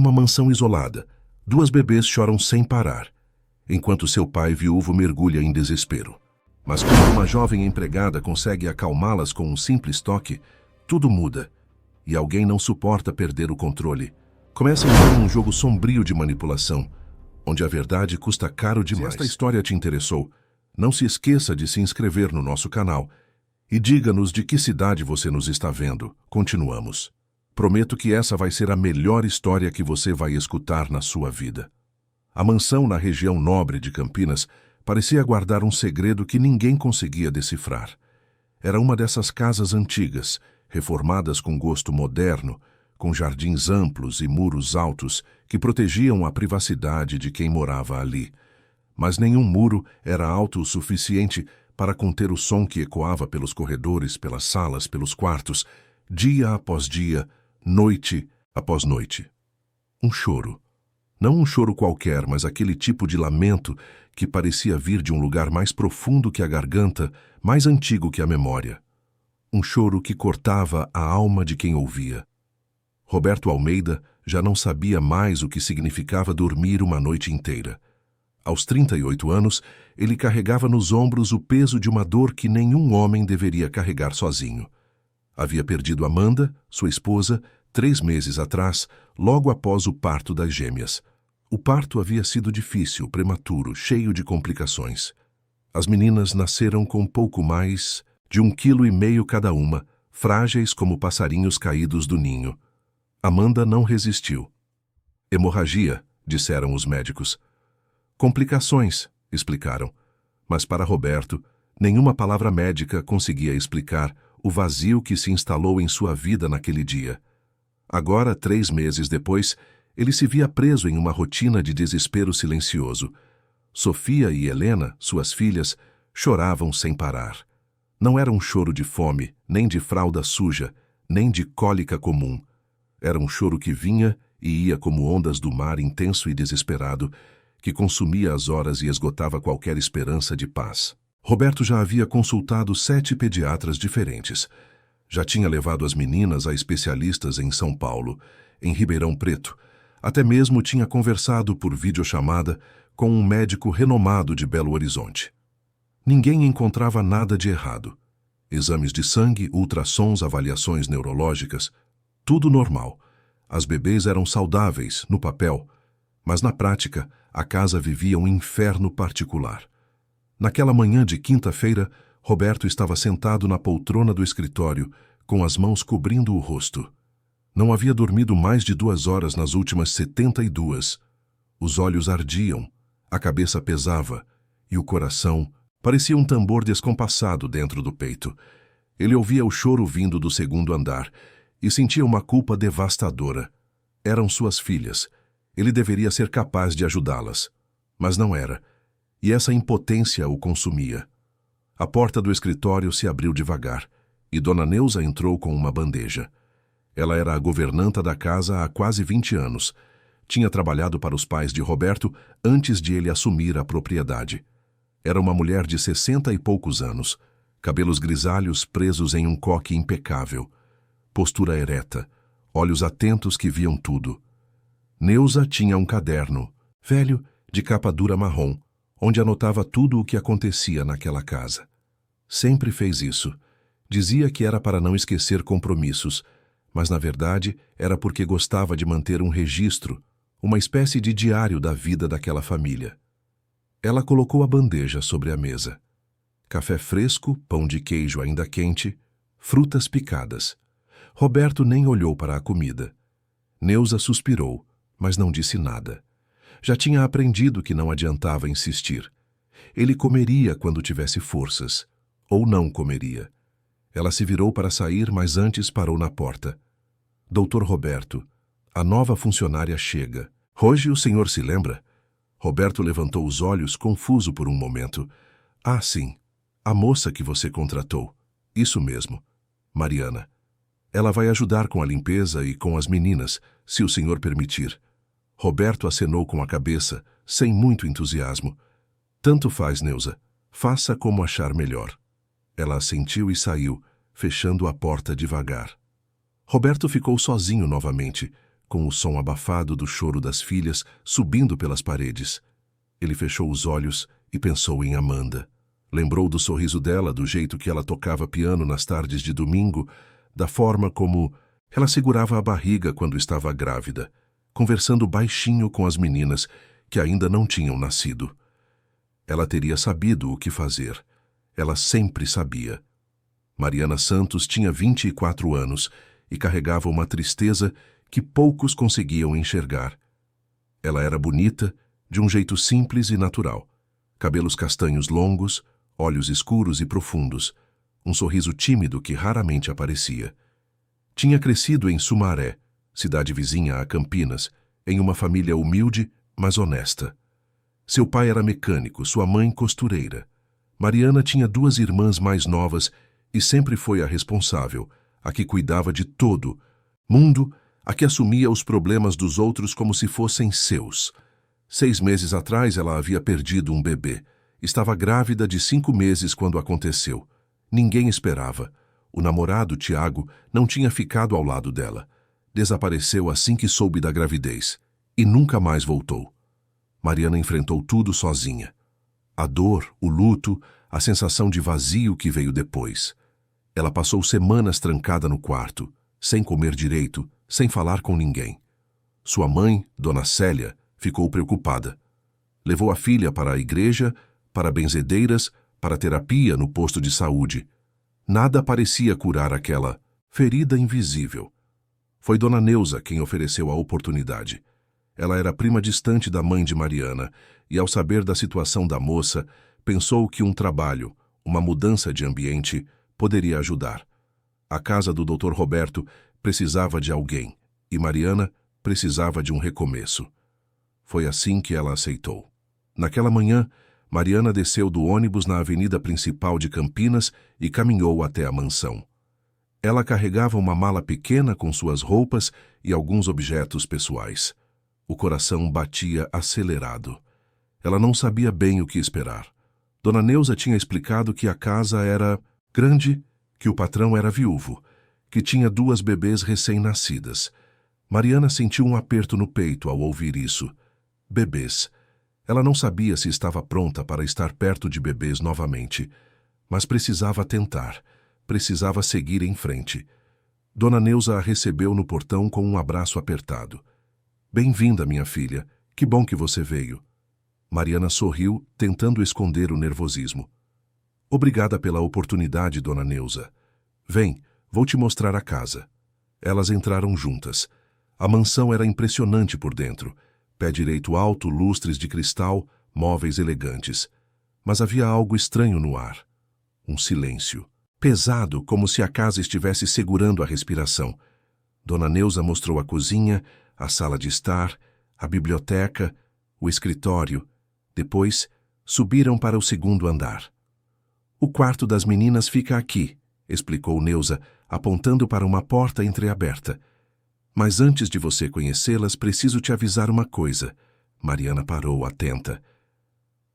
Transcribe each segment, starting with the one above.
uma mansão isolada. 2 bebês choram sem parar, enquanto seu pai viúvo mergulha em desespero. Mas quando uma jovem empregada consegue acalmá-las com um simples toque, tudo muda, e alguém não suporta perder o controle. Começa então um jogo sombrio de manipulação, onde a verdade custa caro demais. Se esta história te interessou, não se esqueça de se inscrever no nosso canal e diga-nos de que cidade você nos está vendo. Continuamos. Prometo que essa vai ser a melhor história que você vai escutar na sua vida. A mansão na região nobre de Campinas parecia guardar um segredo que ninguém conseguia decifrar. Era uma dessas casas antigas, reformadas com gosto moderno, com jardins amplos e muros altos que protegiam a privacidade de quem morava ali. Mas nenhum muro era alto o suficiente para conter o som que ecoava pelos corredores, pelas salas, pelos quartos, dia após dia, noite após noite. Um choro. Não um choro qualquer, mas aquele tipo de lamento que parecia vir de um lugar mais profundo que a garganta, mais antigo que a memória. Um choro que cortava a alma de quem ouvia. Roberto Almeida já não sabia mais o que significava dormir uma noite inteira. Aos 38 anos, ele carregava nos ombros o peso de uma dor que nenhum homem deveria carregar sozinho. Havia perdido Amanda, sua esposa, 3 meses atrás, logo após o parto das gêmeas. O parto havia sido difícil, prematuro, cheio de complicações. As meninas nasceram com pouco mais de 1,5 kg cada uma, frágeis como passarinhos caídos do ninho. Amanda não resistiu. Hemorragia, disseram os médicos. Complicações, explicaram. Mas para Roberto, nenhuma palavra médica conseguia explicar o vazio que se instalou em sua vida naquele dia. Agora, 3 meses depois, ele se via preso em uma rotina de desespero silencioso. Sofia e Helena, suas filhas, choravam sem parar. Não era um choro de fome, nem de fralda suja, nem de cólica comum. Era um choro que vinha e ia como ondas do mar intenso e desesperado, que consumia as horas e esgotava qualquer esperança de paz. Roberto já havia consultado 7 pediatras diferentes. Já tinha levado as meninas a especialistas em São Paulo, em Ribeirão Preto. Até mesmo tinha conversado por videochamada com um médico renomado de Belo Horizonte. Ninguém encontrava nada de errado. Exames de sangue, ultrassons, avaliações neurológicas, tudo normal. As bebês eram saudáveis, no papel, mas na prática, a casa vivia um inferno particular. Naquela manhã de quinta-feira, Roberto estava sentado na poltrona do escritório, com as mãos cobrindo o rosto. Não havia dormido mais de 2 horas nas últimas 72. Os olhos ardiam, a cabeça pesava, e o coração parecia um tambor descompassado dentro do peito. Ele ouvia o choro vindo do 2º andar e sentia uma culpa devastadora. Eram suas filhas. Ele deveria ser capaz de ajudá-las, mas não era, e essa impotência o consumia. A porta do escritório se abriu devagar, e Dona Neuza entrou com uma bandeja. Ela era a governanta da casa há quase 20 anos. Tinha trabalhado para os pais de Roberto antes de ele assumir a propriedade. Era uma mulher de 60 e poucos anos, cabelos grisalhos presos em um coque impecável, postura ereta, olhos atentos que viam tudo. Neuza tinha um caderno, velho, de capa dura marrom, onde anotava tudo o que acontecia naquela casa. Sempre fez isso. Dizia que era para não esquecer compromissos, mas na verdade era porque gostava de manter um registro, uma espécie de diário da vida daquela família. Ela colocou a bandeja sobre a mesa. Café fresco, pão de queijo ainda quente, frutas picadas. Roberto nem olhou para a comida. Neuza suspirou, mas não disse nada. Já tinha aprendido que não adiantava insistir. Ele comeria quando tivesse forças, ou não comeria. Ela se virou para sair, mas antes parou na porta. Doutor Roberto, a nova funcionária chega. Hoje o senhor se lembra? Roberto levantou os olhos, confuso por um momento. Ah, sim, a moça que você contratou. Isso mesmo, Mariana. Ela vai ajudar com a limpeza e com as meninas, se o senhor permitir. Roberto acenou com a cabeça, sem muito entusiasmo. Tanto faz, Neuza. Faça como achar melhor. Ela assentiu e saiu, fechando a porta devagar. Roberto ficou sozinho novamente, com o som abafado do choro das filhas subindo pelas paredes. Ele fechou os olhos e pensou em Amanda. Lembrou do sorriso dela, do jeito que ela tocava piano nas tardes de domingo, da forma como ela segurava a barriga quando estava grávida, conversando baixinho com as meninas que ainda não tinham nascido. Ela teria sabido o que fazer. Ela sempre sabia. Mariana Santos tinha 24 anos e carregava uma tristeza que poucos conseguiam enxergar. Ela era bonita, de um jeito simples e natural. Cabelos castanhos longos, olhos escuros e profundos, um sorriso tímido que raramente aparecia. Tinha crescido em Sumaré, cidade vizinha a Campinas, em uma família humilde, mas honesta. Seu pai era mecânico, sua mãe costureira. Mariana tinha 2 irmãs mais novas e sempre foi a responsável, a que cuidava de todo mundo, a que assumia os problemas dos outros como se fossem seus. 6 meses atrás ela havia perdido um bebê. Estava grávida de 5 meses quando aconteceu. Ninguém esperava. O namorado, Tiago, não tinha ficado ao lado dela. Desapareceu assim que soube da gravidez e nunca mais voltou. Mariana enfrentou tudo sozinha. A dor, o luto, a sensação de vazio que veio depois. Ela passou semanas trancada no quarto, sem comer direito, sem falar com ninguém. Sua mãe, Dona Célia, ficou preocupada. Levou a filha para a igreja, para benzedeiras, para terapia no posto de saúde. Nada parecia curar aquela ferida invisível. Foi Dona Neuza quem ofereceu a oportunidade. Ela era prima distante da mãe de Mariana e, ao saber da situação da moça, pensou que um trabalho, uma mudança de ambiente, poderia ajudar. A casa do Dr. Roberto precisava de alguém e Mariana precisava de um recomeço. Foi assim que ela aceitou. Naquela manhã, Mariana desceu do ônibus na avenida principal de Campinas e caminhou até a mansão. Ela carregava uma mala pequena com suas roupas e alguns objetos pessoais. O coração batia acelerado. Ela não sabia bem o que esperar. Dona Neuza tinha explicado que a casa era grande, que o patrão era viúvo, que tinha 2 bebês recém-nascidas. Mariana sentiu um aperto no peito ao ouvir isso. Bebês. Ela não sabia se estava pronta para estar perto de bebês novamente, mas precisava tentar, precisava seguir em frente. Dona Neuza a recebeu no portão com um abraço apertado. Bem-vinda, minha filha. Que bom que você veio. Mariana sorriu, tentando esconder o nervosismo. Obrigada pela oportunidade, Dona Neuza. Vem, vou te mostrar a casa. Elas entraram juntas. A mansão era impressionante por dentro. Pé direito alto, lustres de cristal, móveis elegantes. Mas havia algo estranho no ar. Um silêncio. Pesado, como se a casa estivesse segurando a respiração. Dona Neuza mostrou a cozinha, a sala de estar, a biblioteca, o escritório. Depois, subiram para o 2º andar. O quarto das meninas fica aqui, explicou Neuza, apontando para uma porta entreaberta. Mas antes de você conhecê-las, preciso te avisar uma coisa. Mariana parou, atenta.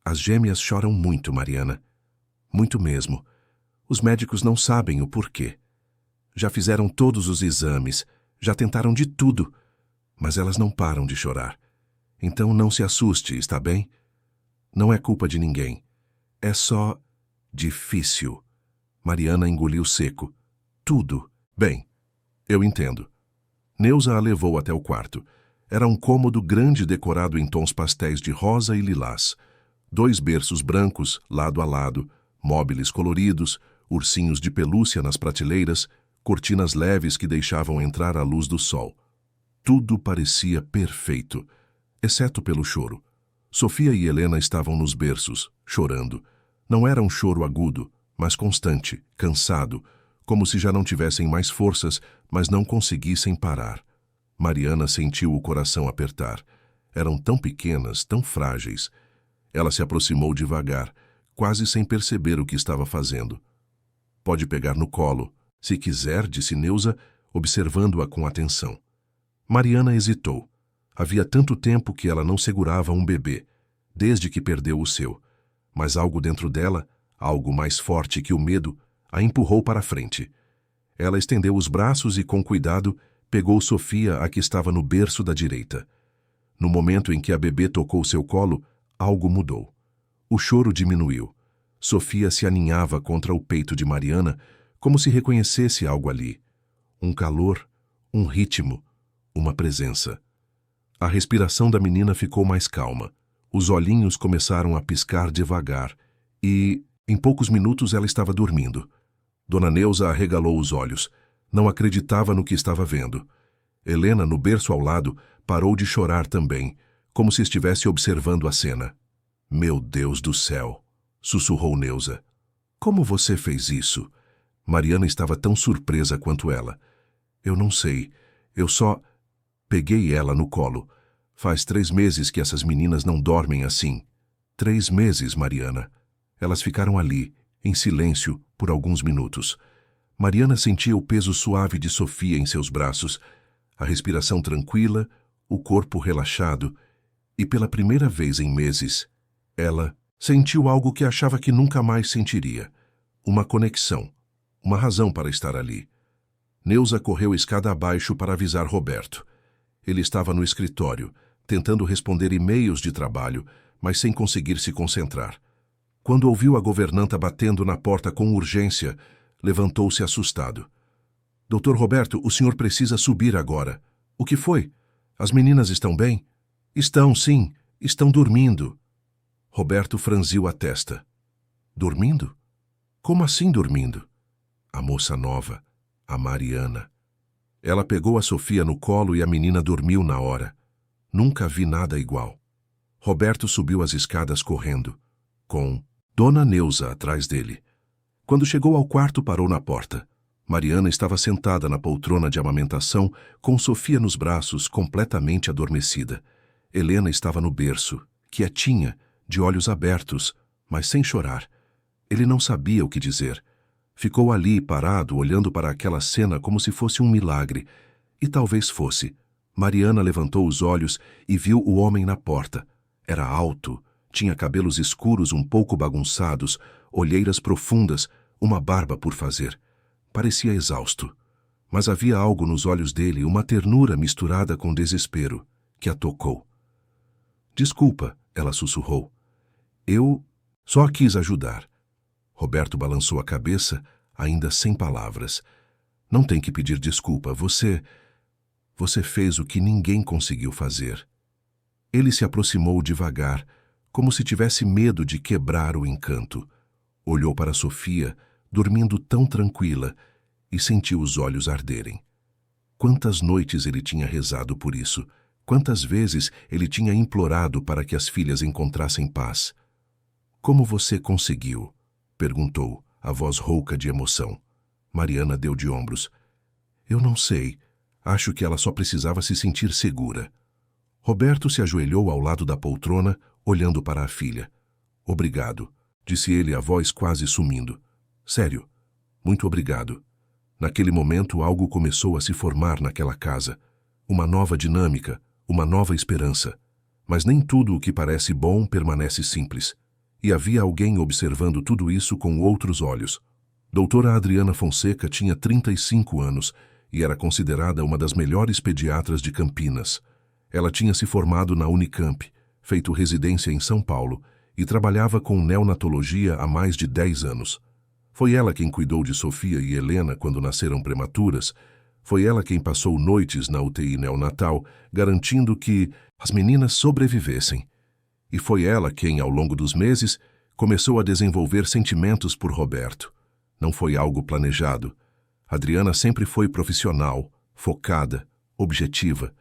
As gêmeas choram muito, Mariana. Muito mesmo. Os médicos não sabem o porquê. Já fizeram todos os exames, já tentaram de tudo, mas elas não param de chorar. Então não se assuste, está bem? Não é culpa de ninguém. É só difícil. Mariana engoliu seco. Tudo. Bem, eu entendo. Neuza a levou até o quarto. Era um cômodo grande decorado em tons pastéis de rosa e lilás. 2 berços brancos, lado a lado, móveis coloridos, ursinhos de pelúcia nas prateleiras, cortinas leves que deixavam entrar a luz do sol. Tudo parecia perfeito, exceto pelo choro. Sofia e Helena estavam nos berços, chorando. Não era um choro agudo, mas constante, cansado, como se já não tivessem mais forças, mas não conseguissem parar. Mariana sentiu o coração apertar. Eram tão pequenas, tão frágeis. Ela se aproximou devagar, quase sem perceber o que estava fazendo. Pode pegar no colo, se quiser, disse Neuza, observando-a com atenção. Mariana hesitou. Havia tanto tempo que ela não segurava um bebê, desde que perdeu o seu. Mas algo dentro dela, algo mais forte que o medo, a empurrou para a frente. Ela estendeu os braços e, com cuidado, Pegou Sofia, a que estava no berço da direita. No momento em que a bebê tocou seu colo, algo mudou. O choro diminuiu. Sofia se aninhava contra o peito de Mariana, como se reconhecesse algo ali. Um calor, um ritmo, uma presença. A respiração da menina ficou mais calma. Os olhinhos começaram a piscar devagar e, em poucos minutos, ela estava dormindo. Dona Neuza arregalou os olhos. Não acreditava no que estava vendo. Helena, no berço ao lado, parou de chorar também, como se estivesse observando a cena. Meu Deus do céu! Sussurrou Neuza. Como você fez isso? Mariana estava tão surpresa quanto ela. Eu não sei. Eu só... Peguei ela no colo. Faz 3 meses que essas meninas não dormem assim. 3 meses, Mariana. Elas ficaram ali, em silêncio, por alguns minutos. Mariana sentia o peso suave de Sofia em seus braços, a respiração tranquila, o corpo relaxado, e pela primeira vez em meses, ela sentiu algo que achava que nunca mais sentiria. Uma conexão, uma razão para estar ali. Neuza correu escada abaixo para avisar Roberto. Ele estava no escritório, tentando responder e-mails de trabalho, mas sem conseguir se concentrar. Quando ouviu a governanta batendo na porta com urgência, levantou-se assustado. Doutor Roberto, o senhor precisa subir agora. O que foi? As meninas estão bem? Estão, sim. Estão dormindo. Roberto franziu a testa. Dormindo? Como assim dormindo? A moça nova, a Mariana. Ela pegou a Sofia no colo e a menina dormiu na hora. Nunca vi nada igual. Roberto subiu as escadas correndo, com Dona Neuza atrás dele. Quando chegou ao quarto, parou na porta. Mariana estava sentada na poltrona de amamentação, com Sofia nos braços, completamente adormecida. Helena estava no berço, quietinha, de olhos abertos, mas sem chorar. Ele não sabia o que dizer. Ficou ali, parado, olhando para aquela cena como se fosse um milagre. E talvez fosse. Mariana levantou os olhos e viu o homem na porta. Era alto, tinha cabelos escuros um pouco bagunçados, olheiras profundas, uma barba por fazer. Parecia exausto. Mas havia algo nos olhos dele, uma ternura misturada com desespero, que a tocou. Desculpa, ela sussurrou. Eu só quis ajudar. Roberto balançou a cabeça, ainda sem palavras. Não tem que pedir desculpa, você fez o que ninguém conseguiu fazer. Ele se aproximou devagar, como se tivesse medo de quebrar o encanto. Olhou para Sofia, dormindo tão tranquila, e sentiu os olhos arderem. Quantas noites ele tinha rezado por isso, quantas vezes ele tinha implorado para que as filhas encontrassem paz. Como você conseguiu? Perguntou, a voz rouca de emoção. Mariana deu de ombros. Eu não sei. Acho que ela só precisava se sentir segura. Roberto se ajoelhou ao lado da poltrona, olhando para a filha. Obrigado, disse ele, a voz quase sumindo. Sério, muito obrigado. Naquele momento algo começou a se formar naquela casa. Uma nova dinâmica, uma nova esperança. Mas nem tudo o que parece bom permanece simples. E havia alguém observando tudo isso com outros olhos. Doutora Adriana Fonseca tinha 35 anos e era considerada uma das melhores pediatras de Campinas. Ela tinha se formado na Unicamp, feito residência em São Paulo e trabalhava com neonatologia há mais de 10 anos. Foi ela quem cuidou de Sofia e Helena quando nasceram prematuras. Foi ela quem passou noites na UTI neonatal, garantindo que as meninas sobrevivessem. E foi ela quem, ao longo dos meses, começou a desenvolver sentimentos por Roberto. Não foi algo planejado. Adriana sempre foi profissional, focada, objetiva.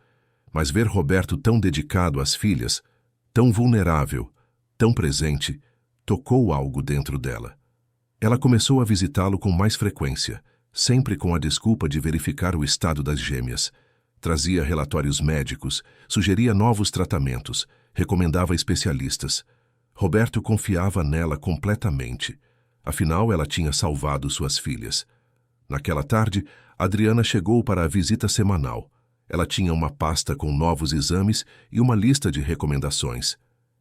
Mas ver Roberto tão dedicado às filhas, tão vulnerável, tão presente, tocou algo dentro dela. Ela começou a visitá-lo com mais frequência, sempre com a desculpa de verificar o estado das gêmeas. Trazia relatórios médicos, sugeria novos tratamentos, recomendava especialistas. Roberto confiava nela completamente. Afinal, ela tinha salvado suas filhas. Naquela tarde, Adriana chegou para a visita semanal. Ela tinha uma pasta com novos exames e uma lista de recomendações.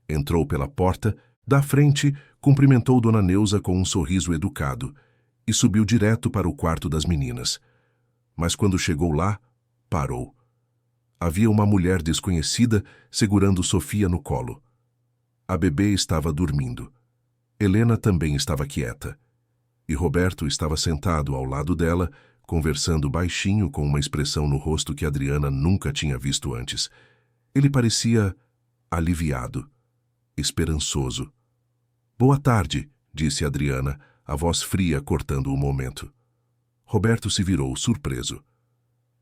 Entrou pela porta, da frente, cumprimentou Dona Neuza com um sorriso educado e subiu direto para o quarto das meninas. Mas quando chegou lá, parou. Havia uma mulher desconhecida segurando Sofia no colo. A bebê estava dormindo. Helena também estava quieta. E Roberto estava sentado ao lado dela, conversando baixinho com uma expressão no rosto que Adriana nunca tinha visto antes. Ele parecia aliviado, esperançoso. "Boa tarde", disse Adriana, a voz fria cortando o momento. Roberto se virou, surpreso.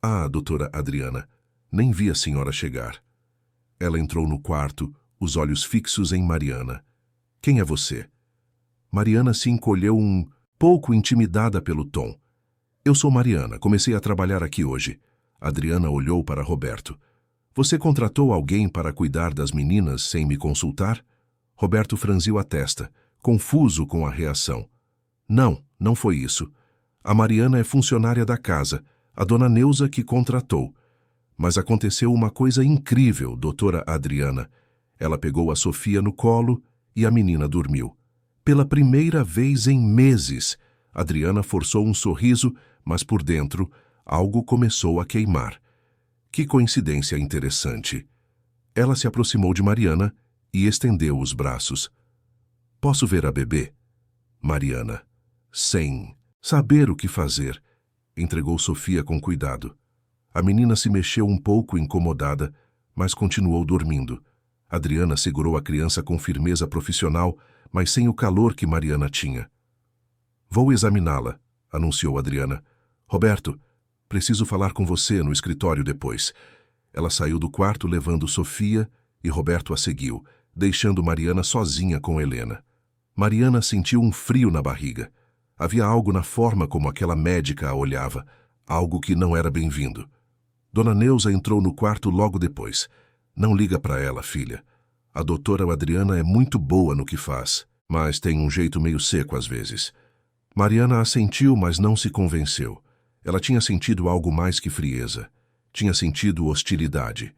"Ah, doutora Adriana, nem vi a senhora chegar." Ela entrou no quarto, os olhos fixos em Mariana. "Quem é você?" Mariana se encolheu um pouco intimidada pelo tom. "Eu sou Mariana, comecei a trabalhar aqui hoje." Adriana olhou para Roberto. "Você contratou alguém para cuidar das meninas sem me consultar?" Roberto franziu a testa, confuso com a reação. "Não, não foi isso. A Mariana é funcionária da casa, a dona Neuza que contratou. Mas aconteceu uma coisa incrível, doutora Adriana. Ela pegou a Sofia no colo e a menina dormiu. Pela primeira vez em meses." Adriana forçou um sorriso, mas por dentro, algo começou a queimar. Que coincidência interessante. Ela se aproximou de Mariana e estendeu os braços. "Posso ver a bebê?" Mariana, sem saber o que fazer, entregou Sofia com cuidado. A menina se mexeu um pouco incomodada, mas continuou dormindo. Adriana segurou a criança com firmeza profissional, mas sem o calor que Mariana tinha. "Vou examiná-la", anunciou Adriana. "Roberto, preciso falar com você no escritório depois." Ela saiu do quarto levando Sofia e Roberto a seguiu, deixando Mariana sozinha com Helena. Mariana sentiu um frio na barriga. Havia algo na forma como aquela médica a olhava, algo que não era bem-vindo. Dona Neuza entrou no quarto logo depois. "Não liga para ela, filha. A doutora Adriana é muito boa no que faz, mas tem um jeito meio seco às vezes." Mariana assentiu, mas não se convenceu. Ela tinha sentido algo mais que frieza. Tinha sentido hostilidade.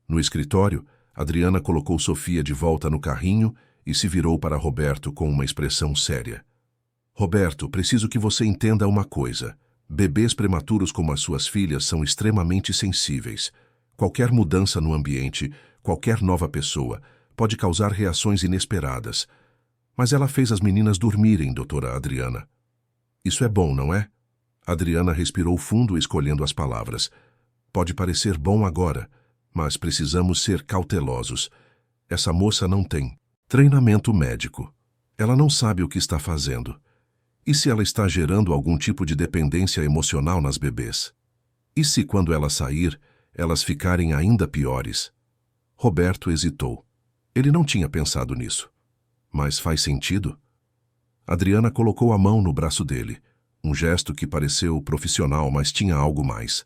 No escritório, Adriana colocou Sofia de volta no carrinho e se virou para Roberto com uma expressão séria. "Roberto, preciso que você entenda uma coisa. Bebês prematuros como as suas filhas são extremamente sensíveis. Qualquer mudança no ambiente, qualquer nova pessoa, pode causar reações inesperadas. Mas ela fez as meninas dormirem, doutora Adriana." "Isso é bom, não é?" Adriana respirou fundo, escolhendo as palavras. "Pode parecer bom agora, mas precisamos ser cautelosos. Essa moça não tem treinamento médico. Ela não sabe o que está fazendo. E se ela está gerando algum tipo de dependência emocional nas bebês? E se, quando ela sair, elas ficarem ainda piores?" Roberto hesitou. Ele não tinha pensado nisso. Mas faz sentido? Adriana colocou a mão no braço dele, um gesto que pareceu profissional, mas tinha algo mais.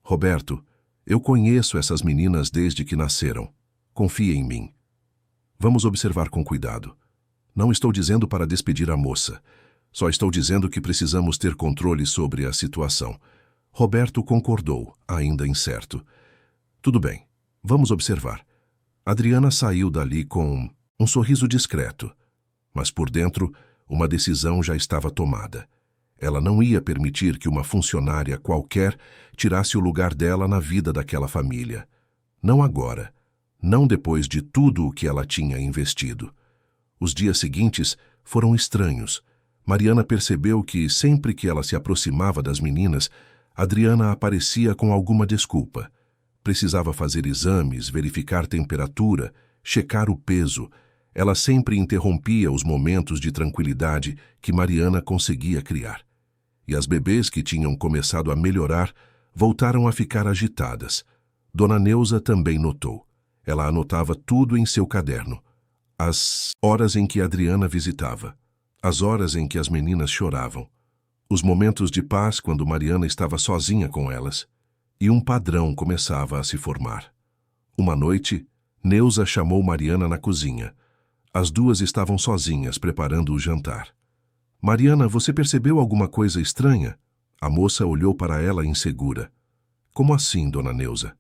"Roberto, eu conheço essas meninas desde que nasceram. Confie em mim. Vamos observar com cuidado. Não estou dizendo para despedir a moça. Só estou dizendo que precisamos ter controle sobre a situação." Roberto concordou, ainda incerto. "Tudo bem, vamos observar." Adriana saiu dali com um sorriso discreto, mas por dentro uma decisão já estava tomada. Ela não ia permitir que uma funcionária qualquer tirasse o lugar dela na vida daquela família. Não agora, não depois de tudo o que ela tinha investido. Os dias seguintes foram estranhos. Mariana percebeu que, sempre que ela se aproximava das meninas, Adriana aparecia com alguma desculpa. Precisava fazer exames, verificar temperatura, checar o peso. Ela sempre interrompia os momentos de tranquilidade que Mariana conseguia criar. E as bebês que tinham começado a melhorar voltaram a ficar agitadas. Dona Neuza também notou. Ela anotava tudo em seu caderno. As horas em que Adriana visitava. As horas em que as meninas choravam. Os momentos de paz quando Mariana estava sozinha com elas. E um padrão começava a se formar. Uma noite, Neuza chamou Mariana na cozinha. As duas estavam sozinhas, preparando o jantar. "Mariana, você percebeu alguma coisa estranha?" A moça olhou para ela insegura. "Como assim, dona Neuza?"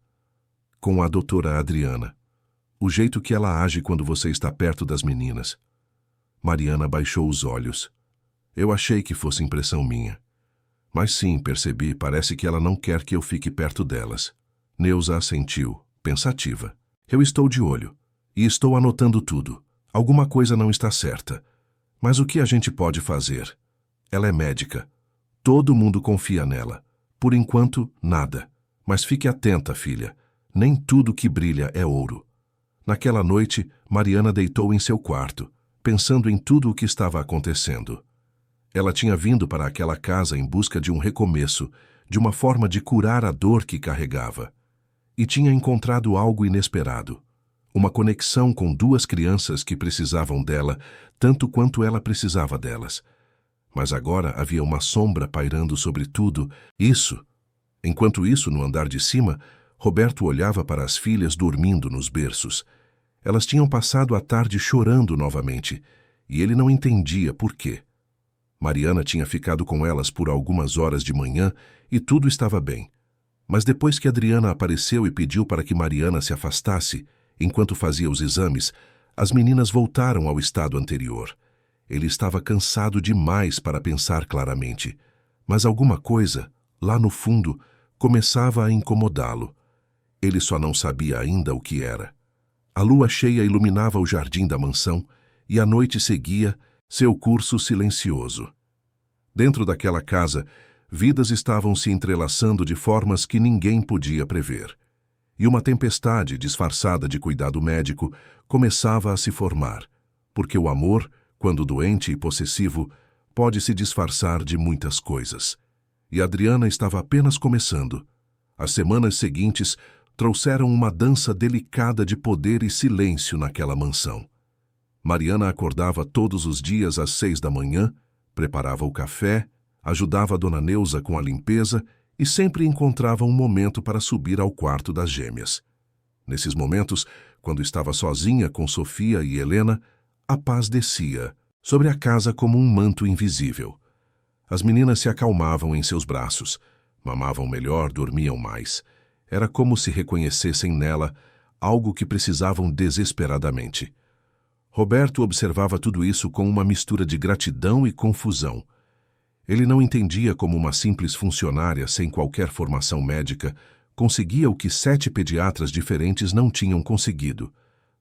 "Com a doutora Adriana. O jeito que ela age quando você está perto das meninas." Mariana baixou os olhos. "Eu achei que fosse impressão minha. Mas sim, percebi, parece que ela não quer que eu fique perto delas. Neuza assentiu, pensativa. Eu estou de olho. E estou anotando tudo. Alguma coisa não está certa. Mas o que a gente pode fazer? Ela é médica. Todo mundo confia nela. Por enquanto, nada. Mas fique atenta, filha. Nem tudo que brilha é ouro. Naquela noite, Mariana deitou em seu quarto, pensando em tudo o que estava acontecendo. Ela tinha vindo para aquela casa em busca de um recomeço, de uma forma de curar a dor que carregava. E tinha encontrado algo inesperado. Uma conexão com duas crianças que precisavam dela, tanto quanto ela precisava delas. Mas agora havia uma sombra pairando sobre tudo. Enquanto isso, no andar de cima, Roberto olhava para as filhas dormindo nos berços. Elas tinham passado a tarde chorando novamente, e ele não entendia por quê. Mariana tinha ficado com elas por algumas horas de manhã e tudo estava bem. Mas depois que Adriana apareceu e pediu para que Mariana se afastasse, enquanto fazia os exames, as meninas voltaram ao estado anterior. Ele estava cansado demais para pensar claramente, mas alguma coisa, lá no fundo, começava a incomodá-lo. Ele só não sabia ainda o que era. A lua cheia iluminava o jardim da mansão e a noite seguia seu curso silencioso. Dentro daquela casa, vidas estavam se entrelaçando de formas que ninguém podia prever. E uma tempestade, disfarçada de cuidado médico, começava a se formar, porque o amor, quando doente e possessivo, pode se disfarçar de muitas coisas. E Adriana estava apenas começando. As semanas seguintes trouxeram uma dança delicada de poder e silêncio naquela mansão. Mariana acordava todos os dias às 6 da manhã, preparava o café, ajudava a dona Neuza com a limpeza e sempre encontrava um momento para subir ao quarto das gêmeas. Nesses momentos, quando estava sozinha com Sofia e Helena, a paz descia sobre a casa como um manto invisível. As meninas se acalmavam em seus braços, mamavam melhor, dormiam mais. Era como se reconhecessem nela algo que precisavam desesperadamente. Roberto observava tudo isso com uma mistura de gratidão e confusão. Ele não entendia como uma simples funcionária sem qualquer formação médica conseguia o que 7 pediatras diferentes não tinham conseguido.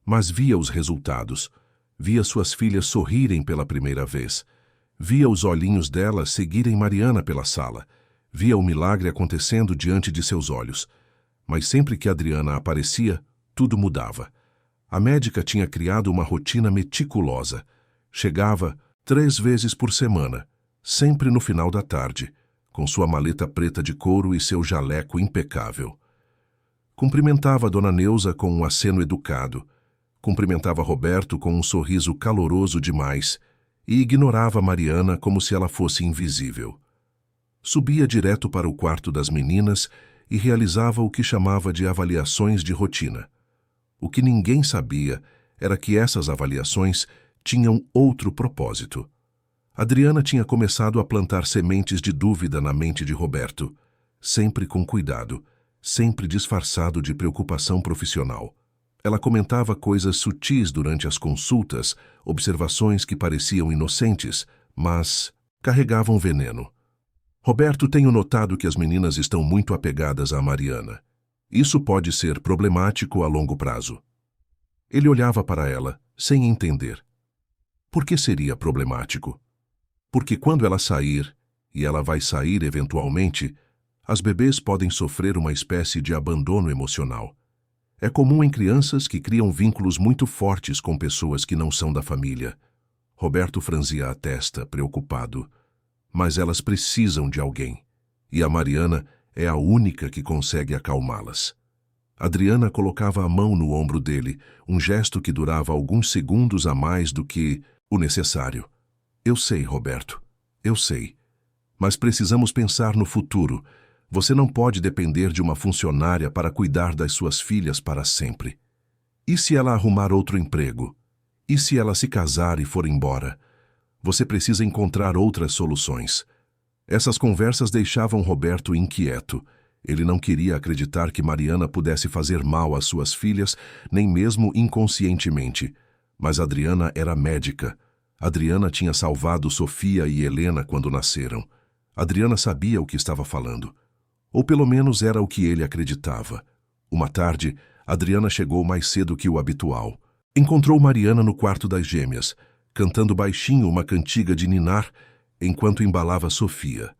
Mas via os resultados. Via suas filhas sorrirem pela primeira vez. Via os olhinhos delas seguirem Mariana pela sala. Via o milagre acontecendo diante de seus olhos. Mas sempre que Adriana aparecia, tudo mudava. A médica tinha criado uma rotina meticulosa. Chegava 3 vezes por semana, sempre no final da tarde, com sua maleta preta de couro e seu jaleco impecável. Cumprimentava a dona Neuza com um aceno educado, cumprimentava Roberto com um sorriso caloroso demais e ignorava Mariana como se ela fosse invisível. Subia direto para o quarto das meninas e realizava o que chamava de avaliações de rotina. O que ninguém sabia era que essas avaliações tinham outro propósito. Adriana tinha começado a plantar sementes de dúvida na mente de Roberto, sempre com cuidado, sempre disfarçado de preocupação profissional. Ela comentava coisas sutis durante as consultas, observações que pareciam inocentes, mas carregavam veneno. Roberto, tenho notado que as meninas estão muito apegadas a Mariana. Isso pode ser problemático a longo prazo. Ele olhava para ela, sem entender. Por que seria problemático? Porque quando ela sair, e ela vai sair eventualmente, as bebês podem sofrer uma espécie de abandono emocional. É comum em crianças que criam vínculos muito fortes com pessoas que não são da família. Roberto franzia a testa, preocupado. Mas elas precisam de alguém, e a Mariana é a única que consegue acalmá-las. Adriana colocava a mão no ombro dele, um gesto que durava alguns segundos a mais do que o necessário. Eu sei, Roberto, eu sei. Mas precisamos pensar no futuro. Você não pode depender de uma funcionária para cuidar das suas filhas para sempre. E se ela arrumar outro emprego? E se ela se casar e for embora? Você precisa encontrar outras soluções. Essas conversas deixavam Roberto inquieto. Ele não queria acreditar que Mariana pudesse fazer mal às suas filhas, nem mesmo inconscientemente. Mas Adriana era médica. Adriana tinha salvado Sofia e Helena quando nasceram. Adriana sabia o que estava falando. Ou pelo menos era o que ele acreditava. Uma tarde, Adriana chegou mais cedo que o habitual. Encontrou Mariana no quarto das gêmeas, cantando baixinho uma cantiga de ninar, enquanto embalava Sofia.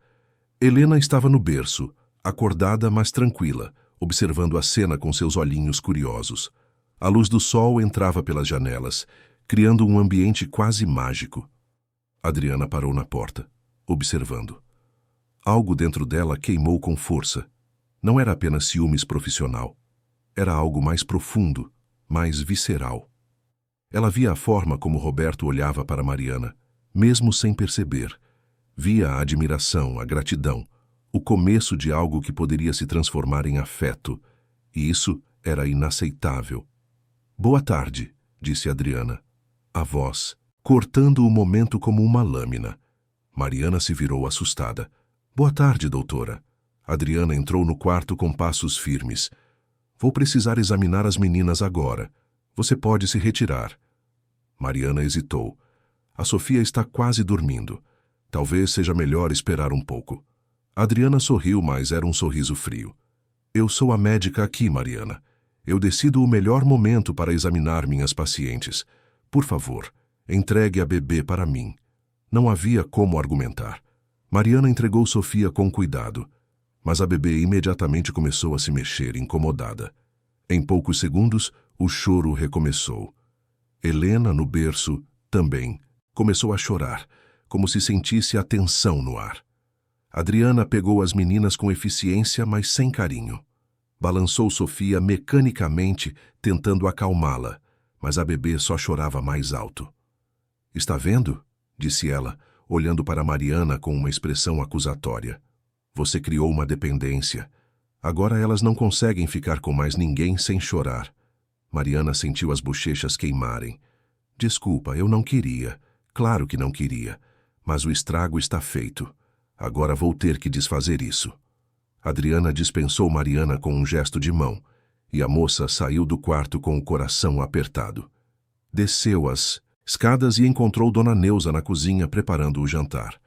Helena estava no berço, acordada mas tranquila, observando a cena com seus olhinhos curiosos. A luz do sol entrava pelas janelas, criando um ambiente quase mágico. Adriana parou na porta, observando. Algo dentro dela queimou com força. Não era apenas ciúmes profissional. Era algo mais profundo, mais visceral. Ela via a forma como Roberto olhava para Mariana, mesmo sem perceber. Via a admiração, a gratidão, o começo de algo que poderia se transformar em afeto. E isso era inaceitável. Boa tarde, disse Adriana. A voz, cortando o momento como uma lâmina. Mariana se virou assustada. Boa tarde, doutora. Adriana entrou no quarto com passos firmes. Vou precisar examinar as meninas agora. Você pode se retirar. Mariana hesitou. A Sofia está quase dormindo. Talvez seja melhor esperar um pouco. Adriana sorriu, mas era um sorriso frio. Eu sou a médica aqui, Mariana. Eu decido o melhor momento para examinar minhas pacientes. Por favor, entregue a bebê para mim. Não havia como argumentar. Mariana entregou Sofia com cuidado, mas a bebê imediatamente começou a se mexer, incomodada. Em poucos segundos, o choro recomeçou. Helena, no berço, também, começou a chorar, como se sentisse a tensão no ar. Adriana pegou as meninas com eficiência, mas sem carinho. Balançou Sofia mecanicamente, tentando acalmá-la, mas a bebê só chorava mais alto. Está vendo? Disse ela, olhando para Mariana com uma expressão acusatória. Você criou uma dependência. Agora elas não conseguem ficar com mais ninguém sem chorar. Mariana sentiu as bochechas queimarem. Desculpa, eu não queria. Claro que não queria. Mas o estrago está feito. Agora vou ter que desfazer isso. Adriana dispensou Mariana com um gesto de mão, e a moça saiu do quarto com o coração apertado. Desceu as escadas e encontrou Dona Neuza na cozinha preparando o jantar.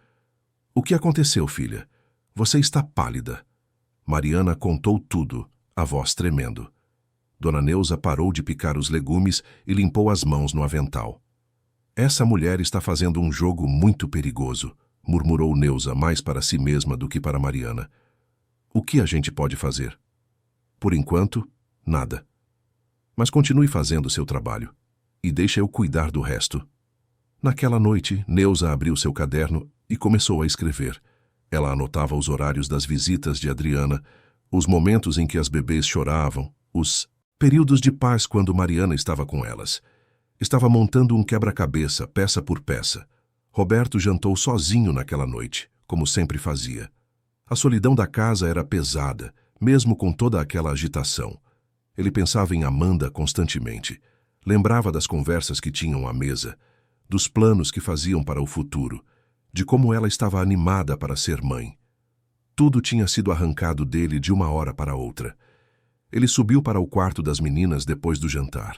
O que aconteceu, filha? Você está pálida. Mariana contou tudo, a voz tremendo. Dona Neuza parou de picar os legumes e limpou as mãos no avental. Essa mulher está fazendo um jogo muito perigoso, murmurou Neuza mais para si mesma do que para Mariana. O que a gente pode fazer? Por enquanto, nada. Mas continue fazendo seu trabalho. E deixa eu cuidar do resto. Naquela noite, Neuza abriu seu caderno e começou a escrever. Ela anotava os horários das visitas de Adriana, os momentos em que as bebês choravam, os períodos de paz quando Mariana estava com elas. Estava montando um quebra-cabeça, peça por peça. Roberto jantou sozinho naquela noite, como sempre fazia. A solidão da casa era pesada, mesmo com toda aquela agitação. Ele pensava em Amanda constantemente. Lembrava das conversas que tinham à mesa, dos planos que faziam para o futuro, de como ela estava animada para ser mãe. Tudo tinha sido arrancado dele de uma hora para outra. Ele subiu para o quarto das meninas depois do jantar.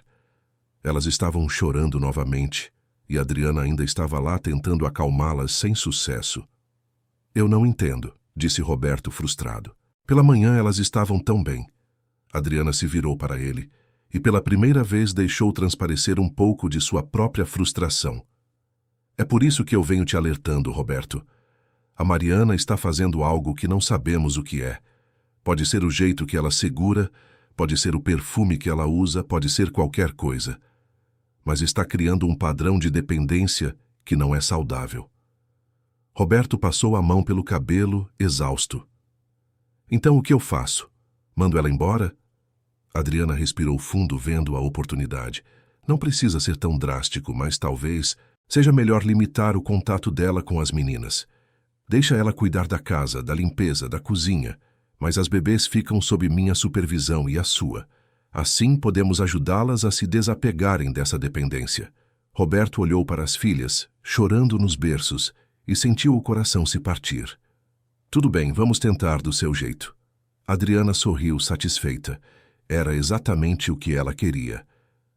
Elas estavam chorando novamente, e Adriana ainda estava lá tentando acalmá-las sem sucesso. Eu não entendo, disse Roberto frustrado. Pela manhã elas estavam tão bem. Adriana se virou para ele, e pela primeira vez deixou transparecer um pouco de sua própria frustração. É por isso que eu venho te alertando, Roberto. A Mariana está fazendo algo que não sabemos o que é. Pode ser o jeito que ela segura, pode ser o perfume que ela usa, pode ser qualquer coisa. Mas está criando um padrão de dependência que não é saudável. Roberto passou a mão pelo cabelo, exausto. Então o que eu faço? Mando ela embora? Adriana respirou fundo vendo a oportunidade. Não precisa ser tão drástico, mas talvez seja melhor limitar o contato dela com as meninas. Deixa ela cuidar da casa, da limpeza, da cozinha, mas as bebês ficam sob minha supervisão e a sua. Assim podemos ajudá-las a se desapegarem dessa dependência. Roberto olhou para as filhas, chorando nos berços, e sentiu o coração se partir. Tudo bem, vamos tentar do seu jeito. Adriana sorriu satisfeita. Era exatamente o que ela queria.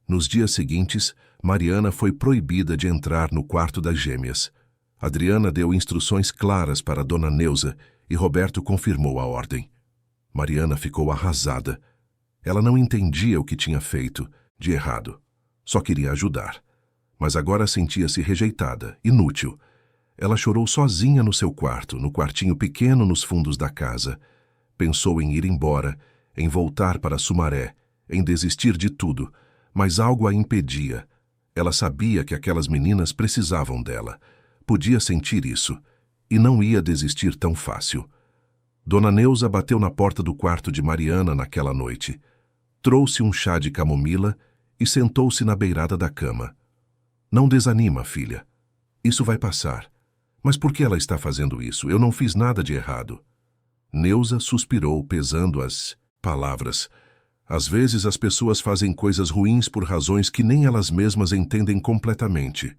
Nos dias seguintes, Mariana foi proibida de entrar no quarto das gêmeas. Adriana deu instruções claras para Dona Neuza e Roberto confirmou a ordem. Mariana ficou arrasada. Ela não entendia o que tinha feito de errado. Só queria ajudar. Mas agora sentia-se rejeitada, inútil. Ela chorou sozinha no seu quarto, no quartinho pequeno nos fundos da casa. Pensou em ir embora, em voltar para Sumaré, em desistir de tudo, mas algo a impedia. Ela sabia que aquelas meninas precisavam dela. Podia sentir isso, e não ia desistir tão fácil. Dona Neuza bateu na porta do quarto de Mariana naquela noite. Trouxe um chá de camomila e sentou-se na beirada da cama. Não desanima, filha. Isso vai passar. Mas por que ela está fazendo isso? Eu não fiz nada de errado. Neuza suspirou, pesando as palavras. Às vezes as pessoas fazem coisas ruins por razões que nem elas mesmas entendem completamente.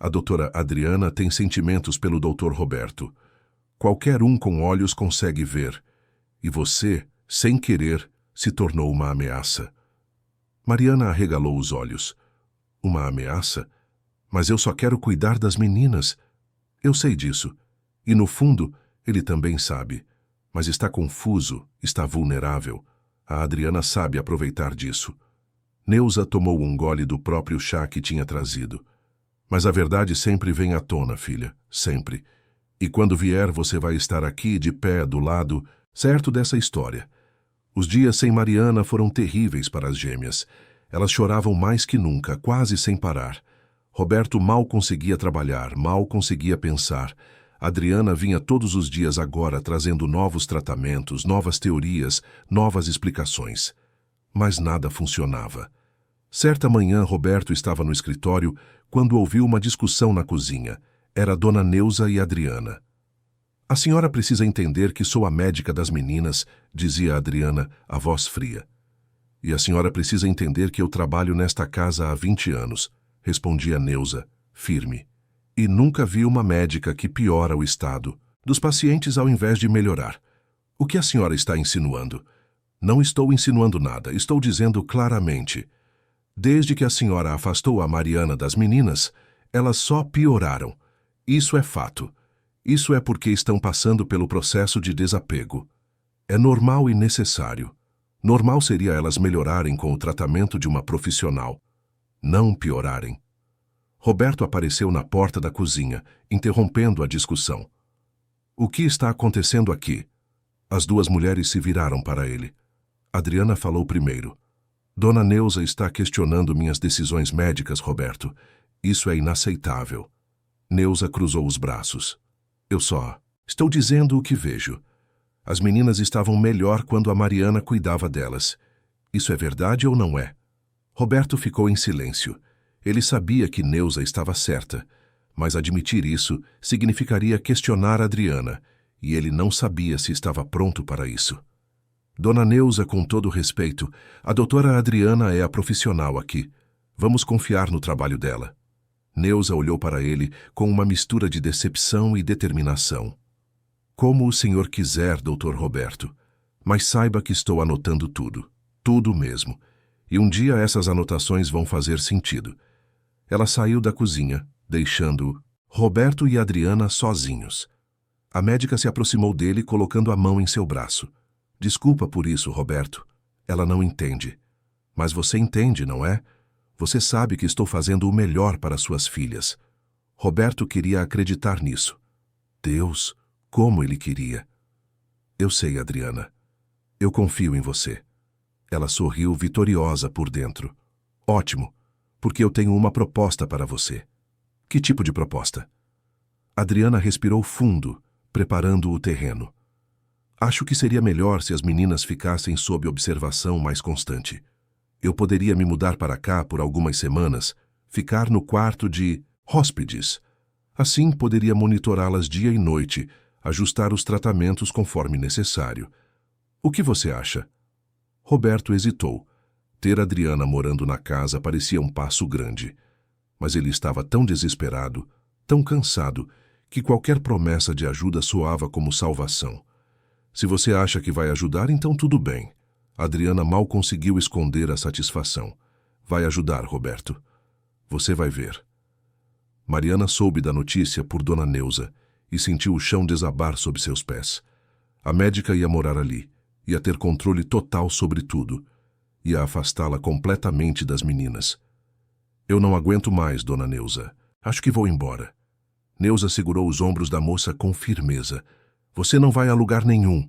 A doutora Adriana tem sentimentos pelo doutor Roberto. Qualquer um com olhos consegue ver. E você, sem querer, se tornou uma ameaça. Mariana arregalou os olhos. Uma ameaça? Mas eu só quero cuidar das meninas. Eu sei disso. E no fundo, ele também sabe. Mas está confuso, está vulnerável. A Adriana sabe aproveitar disso. Neuza tomou um gole do próprio chá que tinha trazido. Mas a verdade sempre vem à tona, filha. Sempre. E quando vier, você vai estar aqui, de pé, do lado, certo dessa história. Os dias sem Mariana foram terríveis para as gêmeas. Elas choravam mais que nunca, quase sem parar. Roberto mal conseguia trabalhar, mal conseguia pensar. Adriana vinha todos os dias agora trazendo novos tratamentos, novas teorias, novas explicações. Mas nada funcionava. Certa manhã, Roberto estava no escritório quando ouviu uma discussão na cozinha. Era Dona Neuza e Adriana. A senhora precisa entender que sou a médica das meninas, dizia Adriana, a voz fria. E a senhora precisa entender que eu trabalho nesta casa há 20 anos, respondia Neuza, firme. E nunca vi uma médica que piora o estado dos pacientes ao invés de melhorar. O que a senhora está insinuando? Não estou insinuando nada, estou dizendo claramente. Desde que a senhora afastou a Mariana das meninas, elas só pioraram. Isso é fato. Isso é porque estão passando pelo processo de desapego. É normal e necessário. Normal seria elas melhorarem com o tratamento de uma profissional. Não piorarem. Roberto apareceu na porta da cozinha, interrompendo a discussão. O que está acontecendo aqui? As duas mulheres se viraram para ele. Adriana falou primeiro. Dona Neuza está questionando minhas decisões médicas, Roberto. Isso é inaceitável. Neuza cruzou os braços. Eu só estou dizendo o que vejo. As meninas estavam melhor quando a Mariana cuidava delas. Isso é verdade ou não é? Roberto ficou em silêncio. Ele sabia que Neuza estava certa, mas admitir isso significaria questionar Adriana, e ele não sabia se estava pronto para isso. Dona Neuza, com todo respeito, a doutora Adriana é a profissional aqui. Vamos confiar no trabalho dela. Neuza olhou para ele com uma mistura de decepção e determinação. Como o senhor quiser, doutor Roberto, mas saiba que estou anotando tudo, tudo mesmo, e um dia essas anotações vão fazer sentido. Ela saiu da cozinha, deixando Roberto e Adriana sozinhos. A médica se aproximou dele, colocando a mão em seu braço. Desculpa por isso, Roberto. Ela não entende. Mas você entende, não é? Você sabe que estou fazendo o melhor para suas filhas. Roberto queria acreditar nisso. Deus, como ele queria. Eu sei, Adriana. Eu confio em você. Ela sorriu vitoriosa por dentro. Ótimo, porque eu tenho uma proposta para você. Que tipo de proposta? Adriana respirou fundo, preparando o terreno. Acho que seria melhor se as meninas ficassem sob observação mais constante. Eu poderia me mudar para cá por algumas semanas, ficar no quarto de hóspedes. Assim poderia monitorá-las dia e noite, ajustar os tratamentos conforme necessário. O que você acha? Roberto hesitou. Ter Adriana morando na casa parecia um passo grande. Mas ele estava tão desesperado, tão cansado, que qualquer promessa de ajuda soava como salvação. Se você acha que vai ajudar, então tudo bem. Adriana mal conseguiu esconder a satisfação. Vai ajudar, Roberto. Você vai ver. Mariana soube da notícia por Dona Neuza e sentiu o chão desabar sob seus pés. A médica ia morar ali, ia ter controle total sobre tudo, ia afastá-la completamente das meninas. Eu não aguento mais, Dona Neuza. Acho que vou embora. Neuza segurou os ombros da moça com firmeza. Você não vai a lugar nenhum.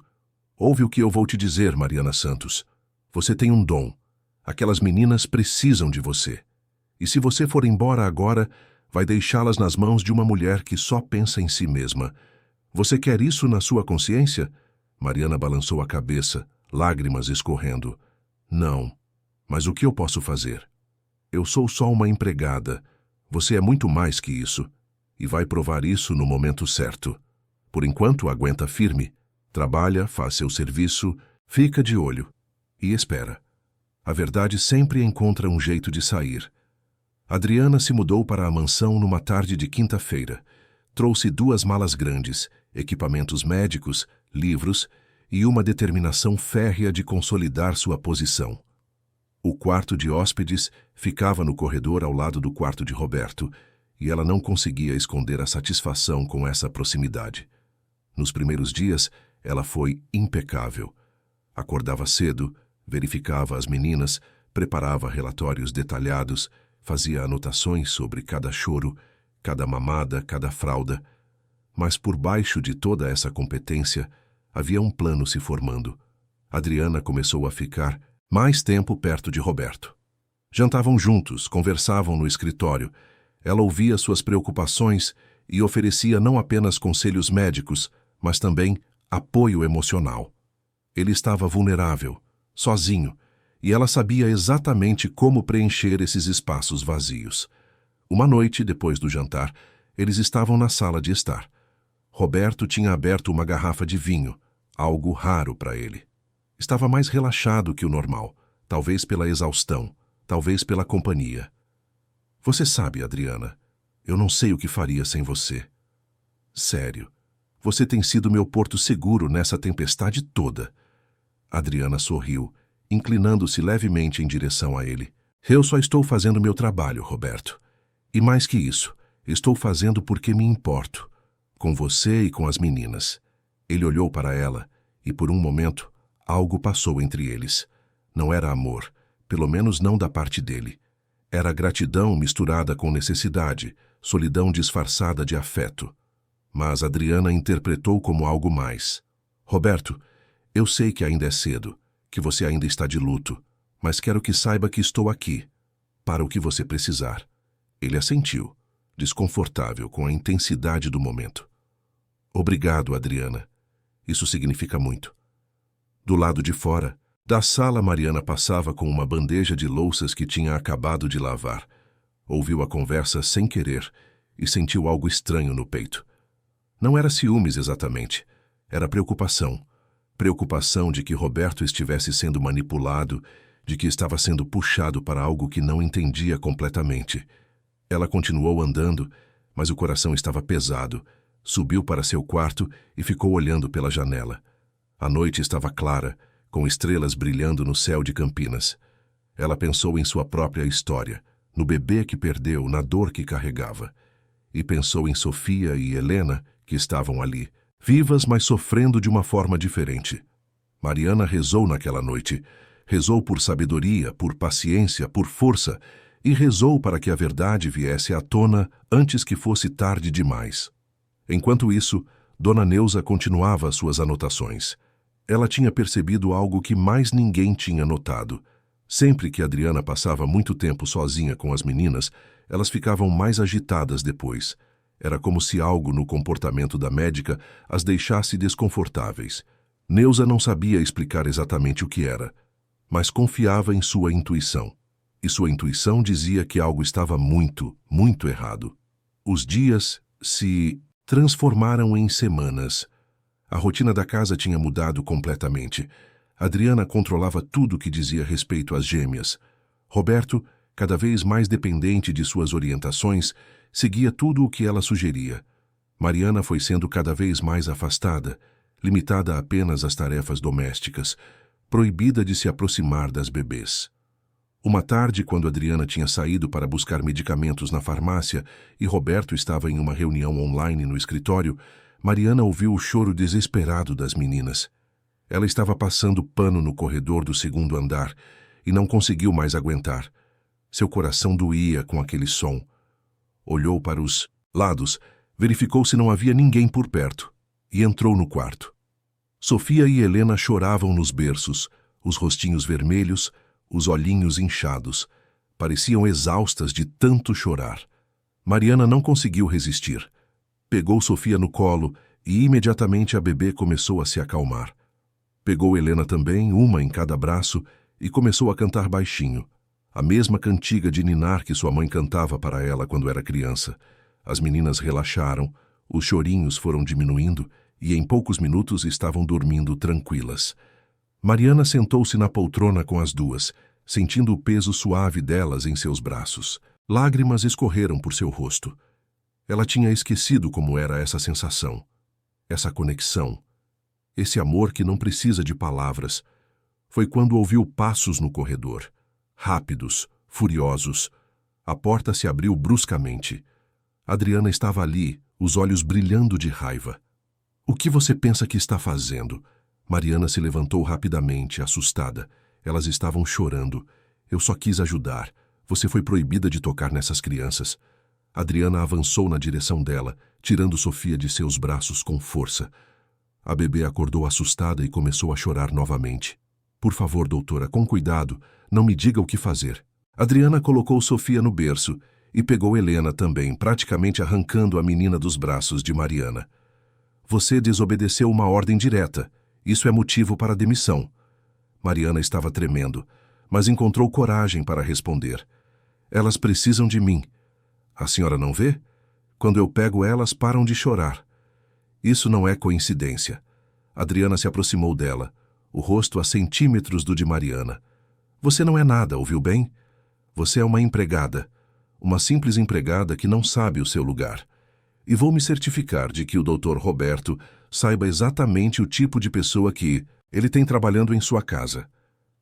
Ouve o que eu vou te dizer, Mariana Santos. Você tem um dom. Aquelas meninas precisam de você. E se você for embora agora, vai deixá-las nas mãos de uma mulher que só pensa em si mesma. Você quer isso na sua consciência? Mariana balançou a cabeça, lágrimas escorrendo. Não. Mas o que eu posso fazer? Eu sou só uma empregada. Você é muito mais que isso. E vai provar isso no momento certo. Por enquanto, aguenta firme. Trabalha, faz seu serviço, fica de olho. E espera. A verdade sempre encontra um jeito de sair. Adriana se mudou para a mansão numa tarde de quinta-feira. Trouxe 2 malas grandes, equipamentos médicos, livros e uma determinação férrea de consolidar sua posição. O quarto de hóspedes ficava no corredor ao lado do quarto de Roberto, e ela não conseguia esconder a satisfação com essa proximidade. Nos primeiros dias, ela foi impecável. Acordava cedo, verificava as meninas, preparava relatórios detalhados, fazia anotações sobre cada choro, cada mamada, cada fralda. Mas por baixo de toda essa competência, havia um plano se formando. Adriana começou a ficar mais tempo perto de Roberto. Jantavam juntos, conversavam no escritório. Ela ouvia suas preocupações e oferecia não apenas conselhos médicos, mas também apoio emocional. Ele estava vulnerável, sozinho, e ela sabia exatamente como preencher esses espaços vazios. Uma noite, depois do jantar, eles estavam na sala de estar. Roberto tinha aberto uma garrafa de vinho, algo raro para ele. Estava mais relaxado que o normal, talvez pela exaustão, talvez pela companhia. Você sabe, Adriana, eu não sei o que faria sem você. Sério, você tem sido meu porto seguro nessa tempestade toda. Adriana sorriu, inclinando-se levemente em direção a ele. Eu só estou fazendo meu trabalho, Roberto. E mais que isso, estou fazendo porque me importo. Com você e com as meninas. Ele olhou para ela e, por um momento, algo passou entre eles. Não era amor, pelo menos não da parte dele. Era gratidão misturada com necessidade, solidão disfarçada de afeto. Mas Adriana interpretou como algo mais. Roberto, eu sei que ainda é cedo, que você ainda está de luto, mas quero que saiba que estou aqui, para o que você precisar. Ele assentiu, desconfortável com a intensidade do momento. Obrigado, Adriana. Isso significa muito. Do lado de fora, da sala, Mariana passava com uma bandeja de louças que tinha acabado de lavar. Ouviu a conversa sem querer e sentiu algo estranho no peito. Não era ciúmes exatamente, era preocupação. Preocupação de que Roberto estivesse sendo manipulado, de que estava sendo puxado para algo que não entendia completamente. Ela continuou andando, mas o coração estava pesado. Subiu para seu quarto e ficou olhando pela janela. A noite estava clara, com estrelas brilhando no céu de Campinas. Ela pensou em sua própria história, no bebê que perdeu, na dor que carregava. E pensou em Sofia e Helena, que estavam ali, vivas, mas sofrendo de uma forma diferente. Mariana rezou naquela noite. Rezou por sabedoria, por paciência, por força, e rezou para que a verdade viesse à tona antes que fosse tarde demais. Enquanto isso, Dona Neuza continuava suas anotações. Ela tinha percebido algo que mais ninguém tinha notado. Sempre que Adriana passava muito tempo sozinha com as meninas, elas ficavam mais agitadas depois. Era como se algo no comportamento da médica as deixasse desconfortáveis. Neuza não sabia explicar exatamente o que era, mas confiava em sua intuição. E sua intuição dizia que algo estava muito, muito errado. Os dias se transformaram em semanas. A rotina da casa tinha mudado completamente. Adriana controlava tudo que dizia respeito às gêmeas. Roberto, cada vez mais dependente de suas orientações, seguia tudo o que ela sugeria. Mariana foi sendo cada vez mais afastada, limitada apenas às tarefas domésticas, proibida de se aproximar das bebês. Uma tarde, quando Adriana tinha saído para buscar medicamentos na farmácia e Roberto estava em uma reunião online no escritório, Mariana ouviu o choro desesperado das meninas. Ela estava passando pano no corredor do segundo andar e não conseguiu mais aguentar. Seu coração doía com aquele som. Olhou para os lados, verificou se não havia ninguém por perto e entrou no quarto. Sofia e Helena choravam nos berços, os rostinhos vermelhos, os olhinhos inchados. Pareciam exaustas de tanto chorar. Mariana não conseguiu resistir. Pegou Sofia no colo e imediatamente a bebê começou a se acalmar. Pegou Helena também, uma em cada braço, e começou a cantar baixinho. A mesma cantiga de ninar que sua mãe cantava para ela quando era criança. As meninas relaxaram, os chorinhos foram diminuindo e em poucos minutos estavam dormindo tranquilas. Mariana sentou-se na poltrona com as duas, sentindo o peso suave delas em seus braços. Lágrimas escorreram por seu rosto. Ela tinha esquecido como era essa sensação, essa conexão, esse amor que não precisa de palavras. Foi quando ouviu passos no corredor, rápidos, furiosos. A porta se abriu bruscamente. Adriana estava ali, os olhos brilhando de raiva. "O que você pensa que está fazendo?" Mariana se levantou rapidamente, assustada. Elas estavam chorando. "Eu só quis ajudar. Você foi proibida de tocar nessas crianças." Adriana avançou na direção dela, tirando Sofia de seus braços com força. A bebê acordou assustada e começou a chorar novamente. "Por favor, doutora, com cuidado, não me diga o que fazer." Adriana colocou Sofia no berço e pegou Helena também, praticamente arrancando a menina dos braços de Mariana. "Você desobedeceu uma ordem direta. Isso é motivo para demissão." Mariana estava tremendo, mas encontrou coragem para responder. "Elas precisam de mim. A senhora não vê? Quando eu pego elas, param de chorar." Isso não é coincidência. Adriana se aproximou dela, o rosto a centímetros do de Mariana. "Você não é nada, ouviu bem? Você é uma empregada, uma simples empregada que não sabe o seu lugar. E vou me certificar de que o Dr. Roberto saiba exatamente o tipo de pessoa que ele tem trabalhando em sua casa."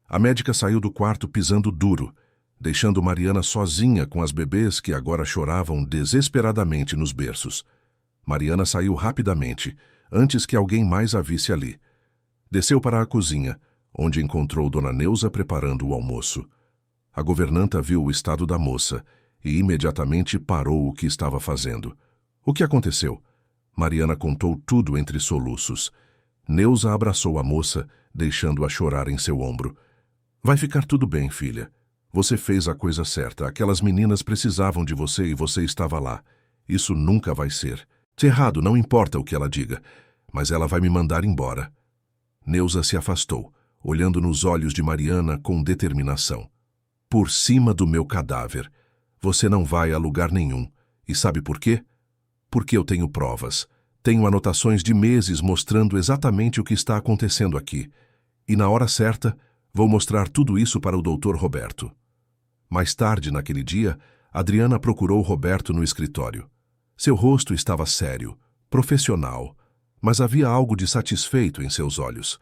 A médica saiu do quarto pisando duro, deixando Mariana sozinha com as bebês que agora choravam desesperadamente nos berços. Mariana saiu rapidamente, antes que alguém mais a visse ali. Desceu para a cozinha, onde encontrou Dona Neuza preparando o almoço. A governanta viu o estado da moça e imediatamente parou o que estava fazendo. "O que aconteceu?" Mariana contou tudo entre soluços. Neuza abraçou a moça, deixando-a chorar em seu ombro. "Vai ficar tudo bem, filha. Você fez a coisa certa. Aquelas meninas precisavam de você e você estava lá. Isso nunca vai ser. Errado, não importa o que ela diga, mas ela vai me mandar embora." Neuza se afastou, olhando nos olhos de Mariana com determinação. "Por cima do meu cadáver. Você não vai a lugar nenhum. E sabe por quê? Porque eu tenho provas. Tenho anotações de meses mostrando exatamente o que está acontecendo aqui. E na hora certa, vou mostrar tudo isso para o Dr. Roberto." Mais tarde, naquele dia, Adriana procurou Roberto no escritório. Seu rosto estava sério, profissional, mas havia algo de satisfeito em seus olhos.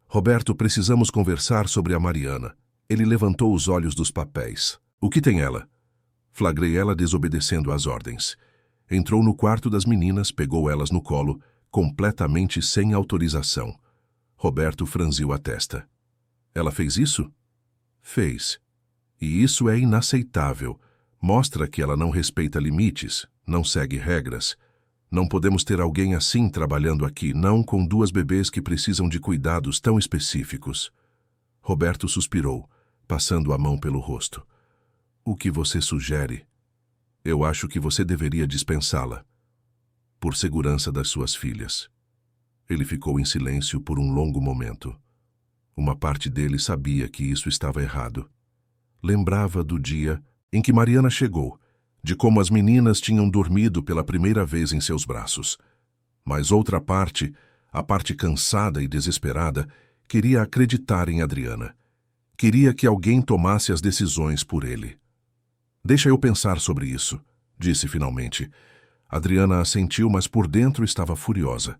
"Roberto, precisamos conversar sobre a Mariana." Ele levantou os olhos dos papéis. "O que tem ela?" Flagrei ela desobedecendo às ordens. Entrou no quarto das meninas, pegou elas no colo, completamente sem autorização. Roberto franziu a testa. "Ela fez isso?" "Fez. E isso é inaceitável. Mostra que ela não respeita limites, não segue regras. Não podemos ter alguém assim trabalhando aqui, não com duas bebês que precisam de cuidados tão específicos." Roberto suspirou, passando a mão pelo rosto. "O que você sugere? Eu acho que você deveria dispensá-la, por segurança das suas filhas." Ele ficou em silêncio por um longo momento. Uma parte dele sabia que isso estava errado. Lembrava do dia em que Mariana chegou, de como as meninas tinham dormido pela primeira vez em seus braços. Mas outra parte, a parte cansada e desesperada, queria acreditar em Adriana. Queria que alguém tomasse as decisões por ele. "Deixa eu pensar sobre isso", disse finalmente. Adriana assentiu, mas por dentro estava furiosa.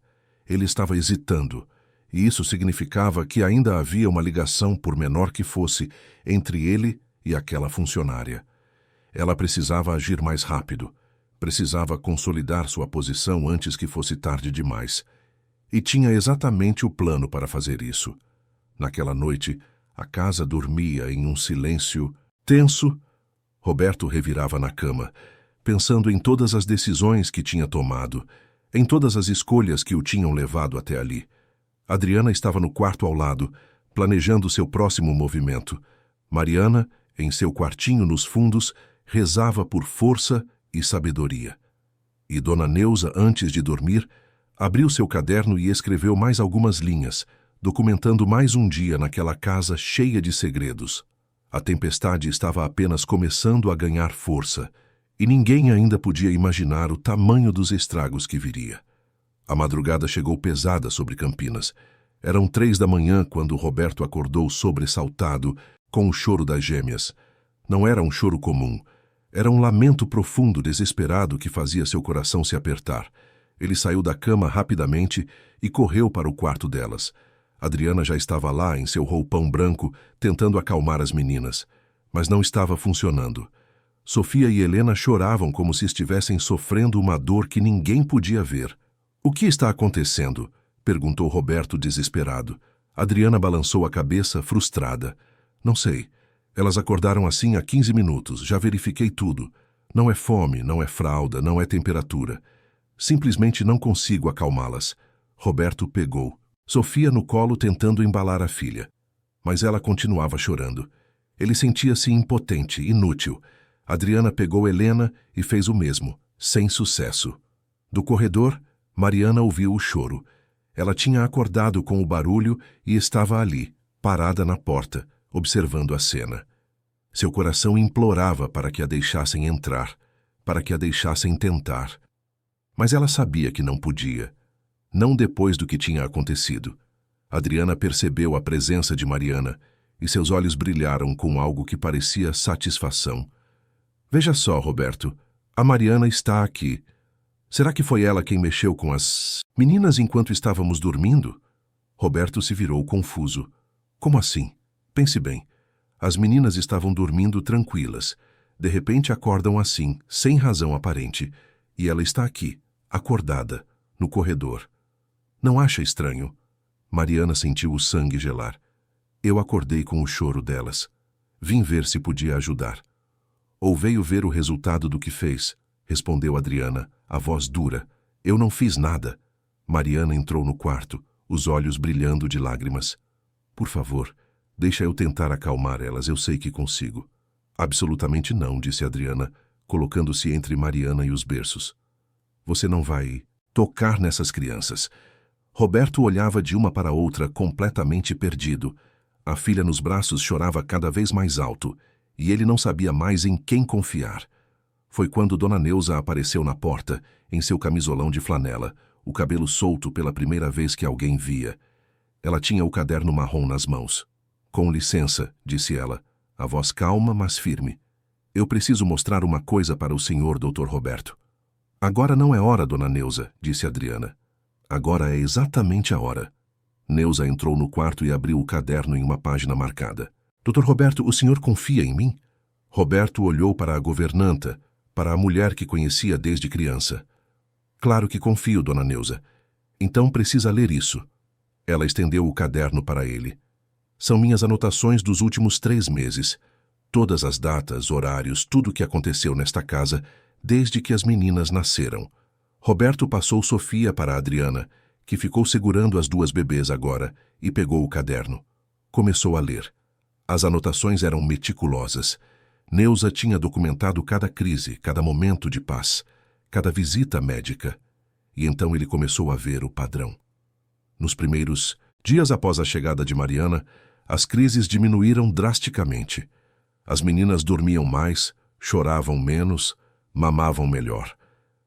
Ele estava hesitando, e isso significava que ainda havia uma ligação, por menor que fosse, entre ele e aquela funcionária. Ela precisava agir mais rápido, precisava consolidar sua posição antes que fosse tarde demais. E tinha exatamente o plano para fazer isso. Naquela noite, a casa dormia em um silêncio tenso. Roberto revirava na cama, pensando em todas as decisões que tinha tomado, em todas as escolhas que o tinham levado até ali. Adriana estava no quarto ao lado, planejando seu próximo movimento. Mariana, em seu quartinho nos fundos, rezava por força e sabedoria. E Dona Neuza, antes de dormir, abriu seu caderno e escreveu mais algumas linhas, documentando mais um dia naquela casa cheia de segredos. A tempestade estava apenas começando a ganhar força, e ninguém ainda podia imaginar o tamanho dos estragos que viria. A madrugada chegou pesada sobre Campinas. Eram 3 da manhã quando Roberto acordou sobressaltado com o choro das gêmeas. Não era um choro comum. Era um lamento profundo, desesperado, que fazia seu coração se apertar. Ele saiu da cama rapidamente e correu para o quarto delas. Adriana já estava lá em seu roupão branco, tentando acalmar as meninas. Mas não estava funcionando. Sofia e Helena choravam como se estivessem sofrendo uma dor que ninguém podia ver. "O que está acontecendo?" perguntou Roberto desesperado. Adriana balançou a cabeça, frustrada. "Não sei. Elas acordaram assim há 15 minutos. Já verifiquei tudo. Não é fome, não é fralda, não é temperatura. Simplesmente não consigo acalmá-las." Roberto pegou Sofia no colo, tentando embalar a filha. Mas ela continuava chorando. Ele sentia-se impotente, inútil. Adriana pegou Helena e fez o mesmo, sem sucesso. Do corredor, Mariana ouviu o choro. Ela tinha acordado com o barulho e estava ali, parada na porta, observando a cena. Seu coração implorava para que a deixassem entrar, para que a deixassem tentar. Mas ela sabia que não podia. Não depois do que tinha acontecido. Adriana percebeu a presença de Mariana e seus olhos brilharam com algo que parecia satisfação. "Veja só, Roberto, a Mariana está aqui. Será que foi ela quem mexeu com as meninas enquanto estávamos dormindo?" Roberto se virou confuso. "Como assim? Pense bem. As meninas estavam dormindo tranquilas. De repente acordam assim, sem razão aparente. E ela está aqui, acordada, no corredor. Não acha estranho?" Mariana sentiu o sangue gelar. "Eu acordei com o choro delas. Vim ver se podia ajudar." "Ou veio ver o resultado do que fez?" respondeu Adriana, a voz dura. "Eu não fiz nada." Mariana entrou no quarto, os olhos brilhando de lágrimas. "Por favor, deixa eu tentar acalmar elas, eu sei que consigo." "Absolutamente não", disse Adriana, colocando-se entre Mariana e os berços. "Você não vai tocar nessas crianças." Roberto olhava de uma para outra, completamente perdido. A filha nos braços chorava cada vez mais alto, e ele não sabia mais em quem confiar. Foi quando Dona Neuza apareceu na porta, em seu camisolão de flanela, o cabelo solto pela primeira vez que alguém via. Ela tinha o caderno marrom nas mãos. "Com licença", disse ela, a voz calma, mas firme. "Eu preciso mostrar uma coisa para o senhor, Dr. Roberto." "Agora não é hora, Dona Neuza", disse Adriana. "Agora é exatamente a hora." Neuza entrou no quarto e abriu o caderno em uma página marcada. "Dr. Roberto, o senhor confia em mim?" Roberto olhou para a governanta, para a mulher que conhecia desde criança. "Claro que confio, Dona Neuza. Então precisa ler isso." Ela estendeu o caderno para ele. "São minhas anotações dos últimos 3 meses. Todas as datas, horários, tudo o que aconteceu nesta casa, desde que as meninas nasceram." Roberto passou Sofia para Adriana, que ficou segurando as 2 bebês agora, e pegou o caderno. Começou a ler. As anotações eram meticulosas. Neuza tinha documentado cada crise, cada momento de paz, cada visita médica. E então ele começou a ver o padrão. Nos primeiros dias após a chegada de Mariana, as crises diminuíram drasticamente. As meninas dormiam mais, choravam menos, mamavam melhor.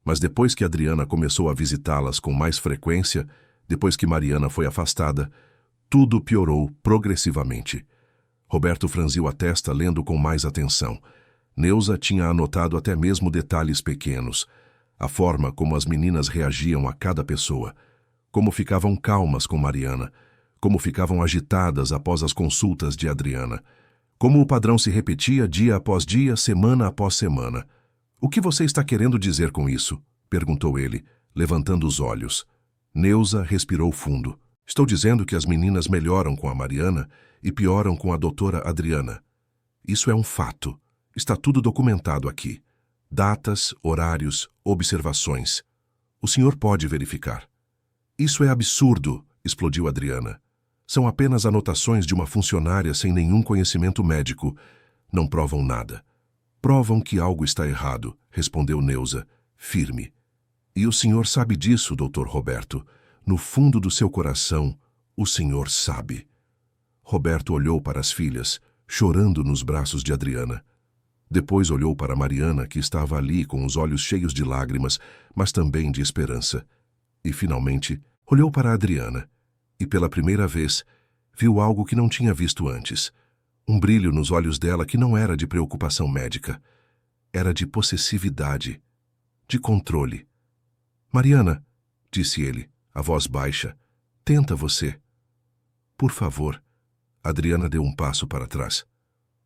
Mas depois que Adriana começou a visitá-las com mais frequência, depois que Mariana foi afastada, tudo piorou progressivamente. Roberto franziu a testa, lendo com mais atenção. Neuza tinha anotado até mesmo detalhes pequenos. A forma como as meninas reagiam a cada pessoa. Como ficavam calmas com Mariana. Como ficavam agitadas após as consultas de Adriana. Como o padrão se repetia dia após dia, semana após semana. O que você está querendo dizer com isso? Perguntou ele, levantando os olhos. Neuza respirou fundo. Estou dizendo que as meninas melhoram com a Mariana e pioram com a doutora Adriana. Isso é um fato. Está tudo documentado aqui. Datas, horários, observações. O senhor pode verificar. Isso é absurdo, explodiu Adriana. São apenas anotações de uma funcionária sem nenhum conhecimento médico. Não provam nada. Provam que algo está errado, respondeu Neuza, firme. E o senhor sabe disso, doutor Roberto. No fundo do seu coração, o senhor sabe. Roberto olhou para as filhas, chorando nos braços de Adriana. Depois olhou para Mariana, que estava ali com os olhos cheios de lágrimas, mas também de esperança. E, finalmente, olhou para Adriana. E, pela primeira vez, viu algo que não tinha visto antes. Um brilho nos olhos dela que não era de preocupação médica. Era de possessividade, de controle. Mariana, disse ele, a voz baixa, tenta você. Por favor. Adriana deu um passo para trás.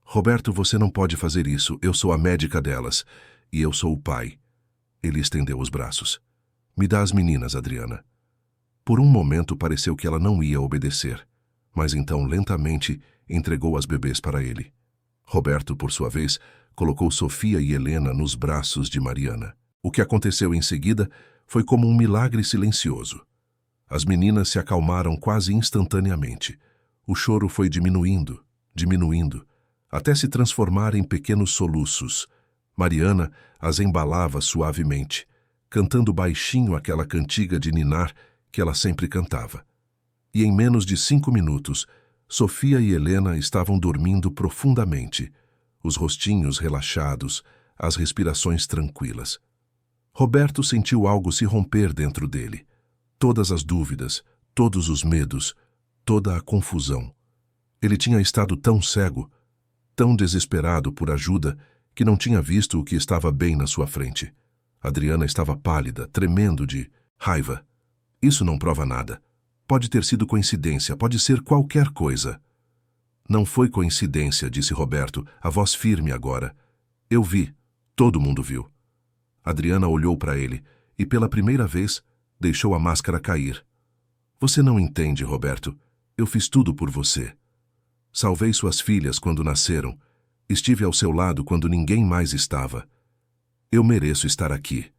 Roberto, você não pode fazer isso. Eu sou a médica delas. E eu sou o pai. Ele estendeu os braços. Me dá as meninas, Adriana. Por um momento pareceu que ela não ia obedecer. Mas então, lentamente, entregou as bebês para ele. Roberto, por sua vez, colocou Sofia e Helena nos braços de Mariana. O que aconteceu em seguida foi como um milagre silencioso. As meninas se acalmaram quase instantaneamente. O choro foi diminuindo, até se transformar em pequenos soluços. Mariana as embalava suavemente, cantando baixinho aquela cantiga de ninar que ela sempre cantava. E em menos de 5 minutos, Sofia e Helena estavam dormindo profundamente, os rostinhos relaxados, as respirações tranquilas. Roberto sentiu algo se romper dentro dele. Todas as dúvidas, todos os medos, toda a confusão. Ele tinha estado tão cego, tão desesperado por ajuda, que não tinha visto o que estava bem na sua frente. Adriana estava pálida, tremendo de raiva. Isso não prova nada. Pode ter sido coincidência, pode ser qualquer coisa. Não foi coincidência, disse Roberto, a voz firme agora. Eu vi, todo mundo viu. Adriana olhou para ele e, pela primeira vez, deixou a máscara cair. Você não entende, Roberto. Eu fiz tudo por você. Salvei suas filhas quando nasceram. Estive ao seu lado quando ninguém mais estava. Eu mereço estar aqui.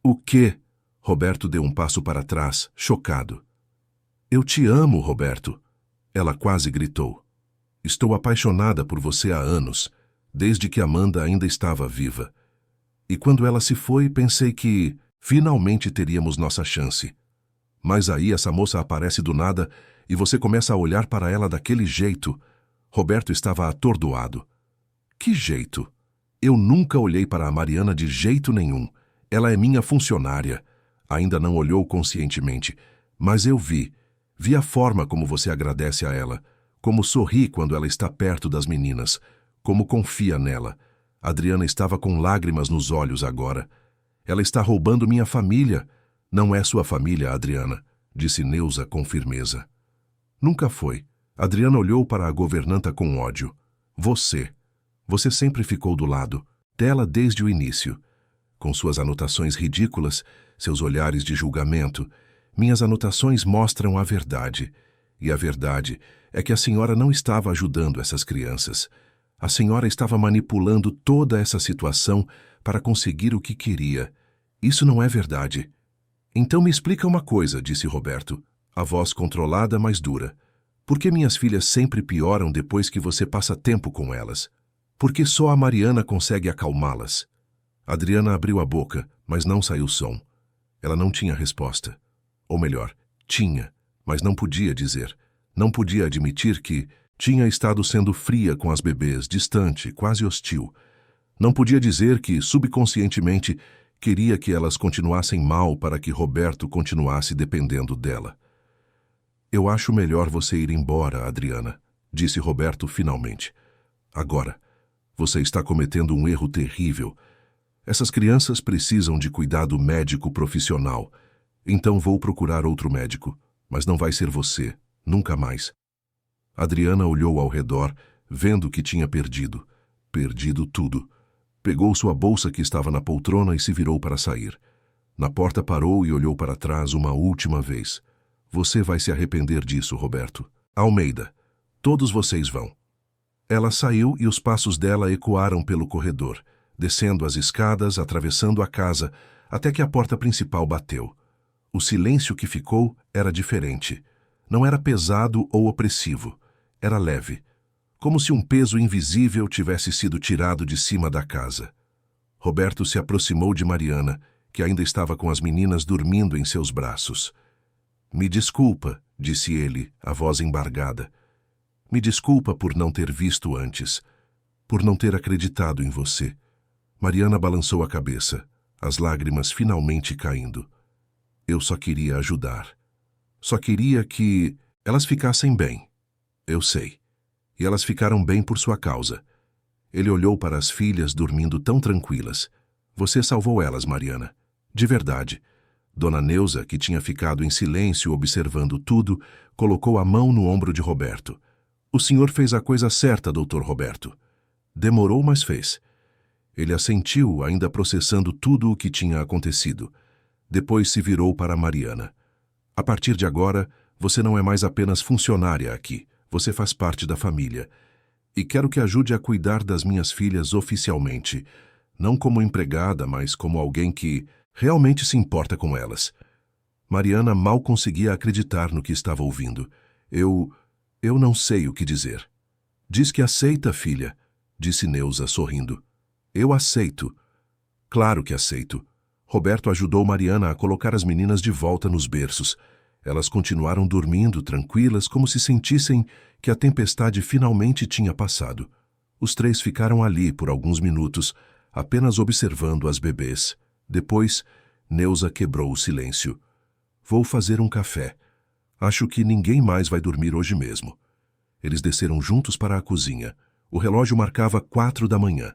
O quê? Roberto deu um passo para trás, chocado. Eu te amo, Roberto. Ela quase gritou. Estou apaixonada por você há anos, desde que Amanda ainda estava viva. E quando ela se foi, pensei que finalmente teríamos nossa chance. Mas aí essa moça aparece do nada e você começa a olhar para ela daquele jeito. Roberto estava atordoado. Que jeito? Eu nunca olhei para a Mariana de jeito nenhum. Ela é minha funcionária. Ainda não olhou conscientemente, mas eu vi. Vi a forma como você agradece a ela, como sorri quando ela está perto das meninas, como confia nela. Adriana estava com lágrimas nos olhos agora. Ela está roubando minha família. Não é sua família, Adriana, disse Neuza com firmeza. Nunca foi. Adriana olhou para a governanta com ódio. Você sempre ficou do lado dela desde o início. Com suas anotações ridículas, seus olhares de julgamento, minhas anotações mostram a verdade. E a verdade é que a senhora não estava ajudando essas crianças. A senhora estava manipulando toda essa situação para conseguir o que queria. Isso não é verdade. Então me explica uma coisa, disse Roberto, a voz controlada, mas dura. Por que minhas filhas sempre pioram depois que você passa tempo com elas? Por que só a Mariana consegue acalmá-las? Adriana abriu a boca, mas não saiu som. Ela não tinha resposta. Ou melhor, tinha, mas não podia dizer. Não podia admitir que tinha estado sendo fria com as bebês, distante, quase hostil. Não podia dizer que, subconscientemente, queria que elas continuassem mal para que Roberto continuasse dependendo dela. Eu acho melhor você ir embora, Adriana, disse Roberto finalmente. Agora, você está cometendo um erro terrível. Essas crianças precisam de cuidado médico profissional. Então vou procurar outro médico, mas não vai ser você, nunca mais. Adriana olhou ao redor, vendo que tinha perdido tudo. Pegou sua bolsa que estava na poltrona e se virou para sair. Na porta parou e olhou para trás uma última vez. Você vai se arrepender disso, Roberto. Almeida, todos vocês vão. Ela saiu e os passos dela ecoaram pelo corredor, descendo as escadas, atravessando a casa, até que a porta principal bateu. O silêncio que ficou era diferente. Não era pesado ou opressivo. Era leve, como se um peso invisível tivesse sido tirado de cima da casa. Roberto se aproximou de Mariana, que ainda estava com as meninas dormindo em seus braços. Me desculpa, disse ele, a voz embargada. Me desculpa por não ter visto antes, por não ter acreditado em você. Mariana balançou a cabeça, as lágrimas finalmente caindo. Eu só queria ajudar. Só queria que elas ficassem bem. Eu sei. E elas ficaram bem por sua causa. Ele olhou para as filhas dormindo tão tranquilas. Você salvou elas, Mariana. De verdade. Dona Neuza, que tinha ficado em silêncio observando tudo, colocou a mão no ombro de Roberto. O senhor fez a coisa certa, doutor Roberto. Demorou, mas fez. Ele assentiu, ainda processando tudo o que tinha acontecido. Depois se virou para Mariana. A partir de agora, você não é mais apenas funcionária aqui. Você faz parte da família. E quero que ajude a cuidar das minhas filhas oficialmente. Não como empregada, mas como alguém que realmente se importa com elas. Mariana mal conseguia acreditar no que estava ouvindo. Eu não sei o que dizer. Diz que aceita, filha, disse Neuza, sorrindo. Eu aceito. Claro que aceito. Roberto ajudou Mariana a colocar as meninas de volta nos berços. Elas continuaram dormindo, tranquilas, como se sentissem que a tempestade finalmente tinha passado. Os três ficaram ali por alguns minutos, apenas observando as bebês. Depois, Neuza quebrou o silêncio. Vou fazer um café. Acho que ninguém mais vai dormir hoje mesmo. Eles desceram juntos para a cozinha. O relógio marcava 4 da manhã.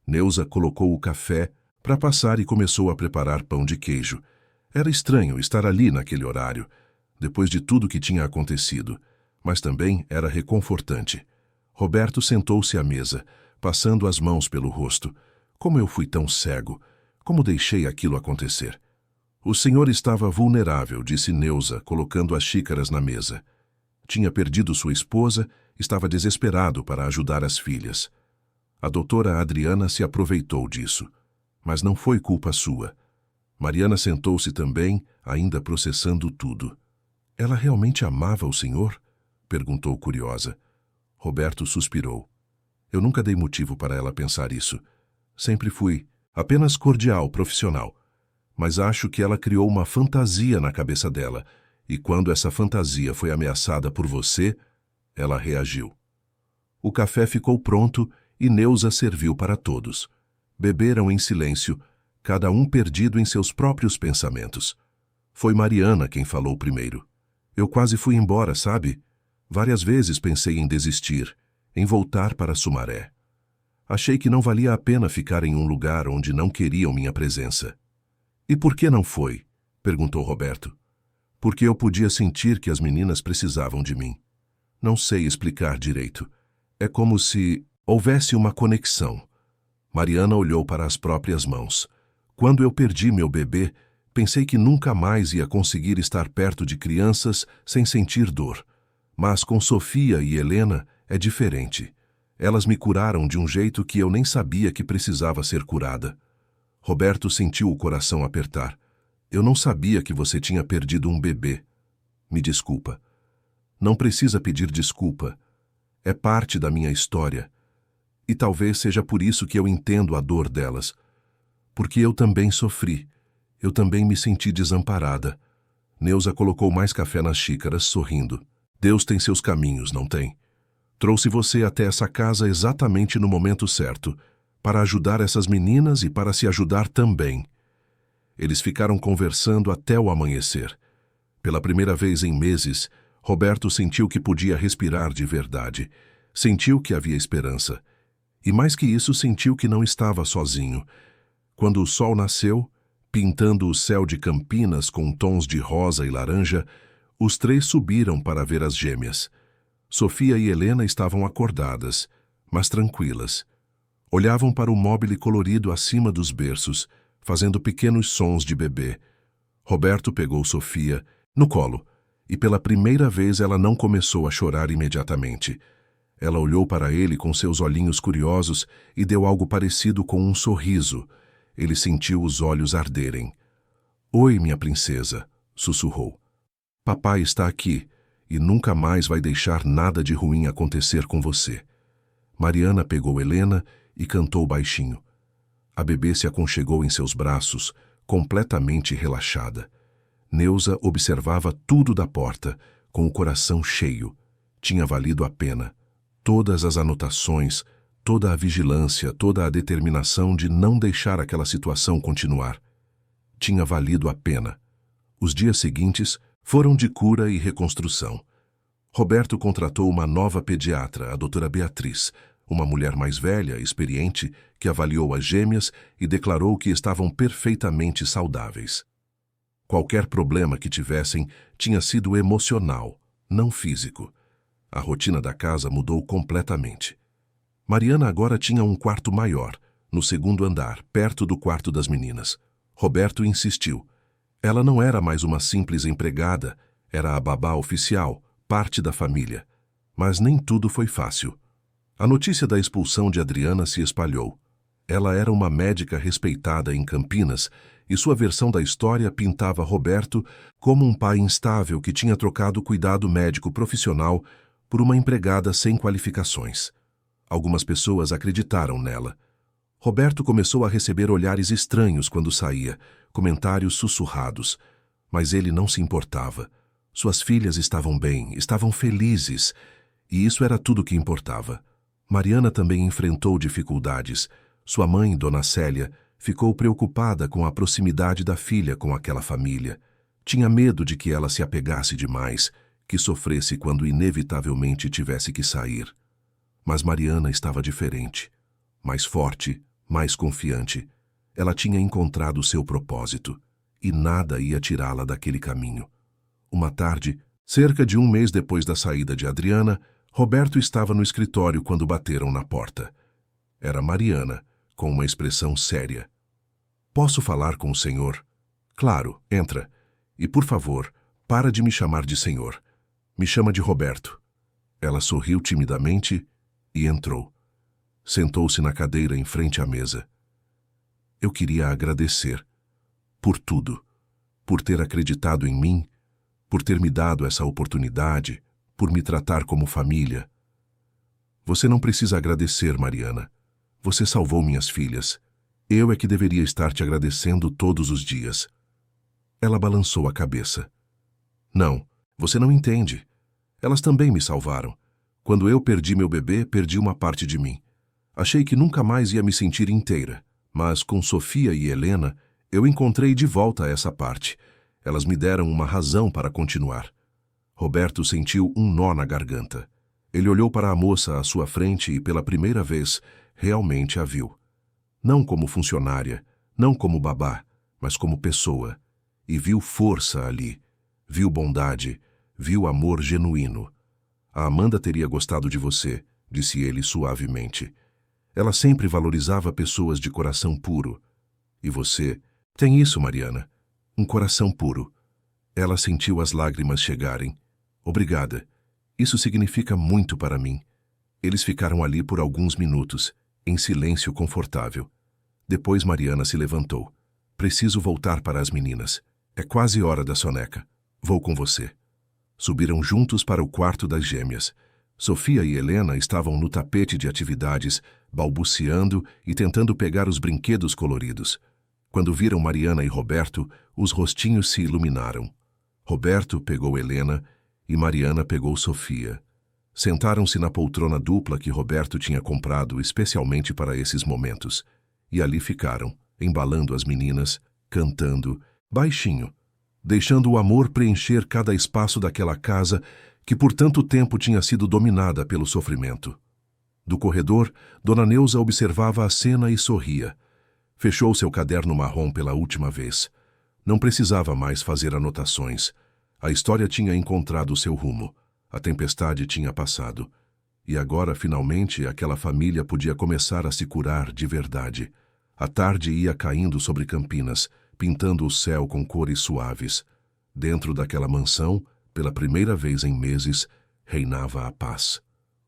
Neuza colocou o café para passar e começou a preparar pão de queijo. Era estranho estar ali naquele horário, depois de tudo que tinha acontecido, mas também era reconfortante. Roberto sentou-se à mesa, passando as mãos pelo rosto. Como eu fui tão cego? Como deixei aquilo acontecer? O senhor estava vulnerável, disse Neuza, colocando as xícaras na mesa. Tinha perdido sua esposa, estava desesperado para ajudar as filhas. A doutora Adriana se aproveitou disso. Mas não foi culpa sua. Mariana sentou-se também, ainda processando tudo. Ela realmente amava o senhor? Perguntou curiosa. Roberto suspirou. Eu nunca dei motivo para ela pensar isso. Sempre fui apenas cordial, profissional. Mas acho que ela criou uma fantasia na cabeça dela, e quando essa fantasia foi ameaçada por você, ela reagiu. O café ficou pronto e Neuza serviu para todos. Beberam em silêncio, cada um perdido em seus próprios pensamentos. Foi Mariana quem falou primeiro. Eu quase fui embora, sabe? Várias vezes pensei em desistir, em voltar para Sumaré. Achei que não valia a pena ficar em um lugar onde não queriam minha presença. E por que não foi? Perguntou Roberto. Porque eu podia sentir que as meninas precisavam de mim. Não sei explicar direito. É como se houvesse uma conexão. Mariana olhou para as próprias mãos. Quando eu perdi meu bebê, pensei que nunca mais ia conseguir estar perto de crianças sem sentir dor. Mas com Sofia e Helena é diferente. Elas me curaram de um jeito que eu nem sabia que precisava ser curada. Roberto sentiu o coração apertar. Eu não sabia que você tinha perdido um bebê. Me desculpa. Não precisa pedir desculpa. É parte da minha história. E talvez seja por isso que eu entendo a dor delas. Porque eu também sofri. Eu também me senti desamparada. Neuza colocou mais café nas xícaras, sorrindo. Deus tem seus caminhos, não tem? Trouxe você até essa casa exatamente no momento certo, para ajudar essas meninas e para se ajudar também. Eles ficaram conversando até o amanhecer. Pela primeira vez em meses, Roberto sentiu que podia respirar de verdade. Sentiu que havia esperança. E mais que isso, sentiu que não estava sozinho. Quando o sol nasceu, pintando o céu de Campinas com tons de rosa e laranja, os três subiram para ver as gêmeas. Sofia e Helena estavam acordadas, mas tranquilas. Olhavam para o móbile colorido acima dos berços, fazendo pequenos sons de bebê. Roberto pegou Sofia no colo, e pela primeira vez ela não começou a chorar imediatamente. Ela olhou para ele com seus olhinhos curiosos e deu algo parecido com um sorriso. Ele sentiu os olhos arderem. "Oi, minha princesa", sussurrou. "Papai está aqui e nunca mais vai deixar nada de ruim acontecer com você." Mariana pegou Helena e cantou baixinho. A bebê se aconchegou em seus braços, completamente relaxada. Neuza observava tudo da porta, com o coração cheio. Tinha valido a pena. Todas as anotações, toda a vigilância, toda a determinação de não deixar aquela situação continuar. Tinha valido a pena. Os dias seguintes foram de cura e reconstrução. Roberto contratou uma nova pediatra, a doutora Beatriz, uma mulher mais velha, experiente, que avaliou as gêmeas e declarou que estavam perfeitamente saudáveis. Qualquer problema que tivessem tinha sido emocional, não físico. A rotina da casa mudou completamente. Mariana agora tinha um quarto maior, no segundo andar, perto do quarto das meninas. Roberto insistiu. Ela não era mais uma simples empregada, era a babá oficial, parte da família. Mas nem tudo foi fácil. A notícia da expulsão de Adriana se espalhou. Ela era uma médica respeitada em Campinas e sua versão da história pintava Roberto como um pai instável que tinha trocado o cuidado médico profissional por uma empregada sem qualificações. Algumas pessoas acreditaram nela. Roberto começou a receber olhares estranhos quando saía, comentários sussurrados. Mas ele não se importava. Suas filhas estavam bem, estavam felizes, e isso era tudo que importava. Mariana também enfrentou dificuldades. Sua mãe, Dona Célia, ficou preocupada com a proximidade da filha com aquela família. Tinha medo de que ela se apegasse demais, que sofresse quando inevitavelmente tivesse que sair. Mas Mariana estava diferente. Mais forte, mais confiante. Ela tinha encontrado seu propósito, e nada ia tirá-la daquele caminho. Uma tarde, cerca de um mês depois da saída de Adriana, Roberto estava no escritório quando bateram na porta. Era Mariana, com uma expressão séria. "Posso falar com o senhor?" "Claro, entra. E, por favor, para de me chamar de senhor. Me chama de Roberto." Ela sorriu timidamente e entrou. Sentou-se na cadeira em frente à mesa. "Eu queria agradecer. Por tudo. Por ter acreditado em mim, por ter me dado essa oportunidade, por me tratar como família." "Você não precisa agradecer, Mariana. Você salvou minhas filhas. Eu é que deveria estar te agradecendo todos os dias." Ela balançou a cabeça. "Não, você não entende. Elas também me salvaram. Quando eu perdi meu bebê, perdi uma parte de mim. Achei que nunca mais ia me sentir inteira, mas com Sofia e Helena, eu encontrei de volta essa parte. Elas me deram uma razão para continuar." Roberto sentiu um nó na garganta. Ele olhou para a moça à sua frente e, pela primeira vez, realmente a viu. Não como funcionária, não como babá, mas como pessoa. E viu força ali. Viu bondade, viu amor genuíno. "A Amanda teria gostado de você", disse ele suavemente. "Ela sempre valorizava pessoas de coração puro. E você tem isso, Mariana. Um coração puro." Ela sentiu as lágrimas chegarem. "Obrigada. Isso significa muito para mim." Eles ficaram ali por alguns minutos, em silêncio confortável. Depois Mariana se levantou. "Preciso voltar para as meninas. É quase hora da soneca. Vou com você." Subiram juntos para o quarto das gêmeas. Sofia e Helena estavam no tapete de atividades, balbuciando e tentando pegar os brinquedos coloridos. Quando viram Mariana e Roberto, os rostinhos se iluminaram. Roberto pegou Helena e Mariana pegou Sofia. Sentaram-se na poltrona dupla que Roberto tinha comprado especialmente para esses momentos. E ali ficaram, embalando as meninas, cantando, baixinho, deixando o amor preencher cada espaço daquela casa que por tanto tempo tinha sido dominada pelo sofrimento. Do corredor, Dona Neuza observava a cena e sorria. Fechou seu caderno marrom pela última vez. Não precisava mais fazer anotações. A história tinha encontrado seu rumo. A tempestade tinha passado, e agora, finalmente, aquela família podia começar a se curar de verdade. A tarde ia caindo sobre Campinas, pintando o céu com cores suaves. Dentro daquela mansão, pela primeira vez em meses, reinava a paz.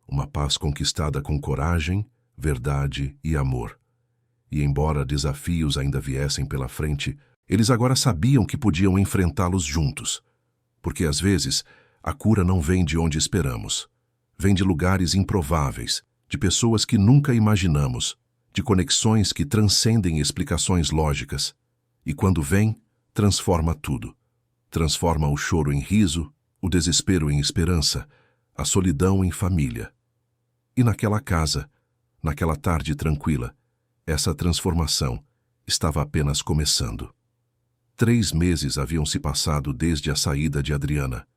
Uma paz conquistada com coragem, verdade e amor. E embora desafios ainda viessem pela frente, eles agora sabiam que podiam enfrentá-los juntos. Porque às vezes, a cura não vem de onde esperamos. Vem de lugares improváveis, de pessoas que nunca imaginamos, de conexões que transcendem explicações lógicas. E quando vem, transforma tudo. Transforma o choro em riso, o desespero em esperança, a solidão em família. E naquela casa, naquela tarde tranquila, essa transformação estava apenas começando. 3 meses haviam se passado desde a saída de Adriana,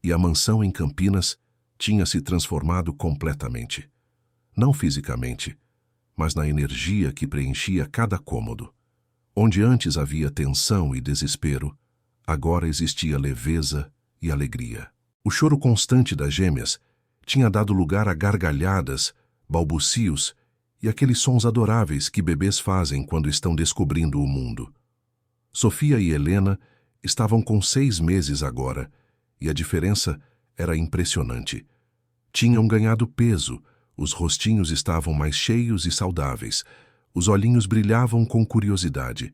e a mansão em Campinas tinha se transformado completamente. Não fisicamente, mas na energia que preenchia cada cômodo. Onde antes havia tensão e desespero, agora existia leveza e alegria. O choro constante das gêmeas tinha dado lugar a gargalhadas, balbucios e aqueles sons adoráveis que bebês fazem quando estão descobrindo o mundo. Sofia e Helena estavam com 6 meses agora, e a diferença era impressionante. Tinham ganhado peso, os rostinhos estavam mais cheios e saudáveis, os olhinhos brilhavam com curiosidade.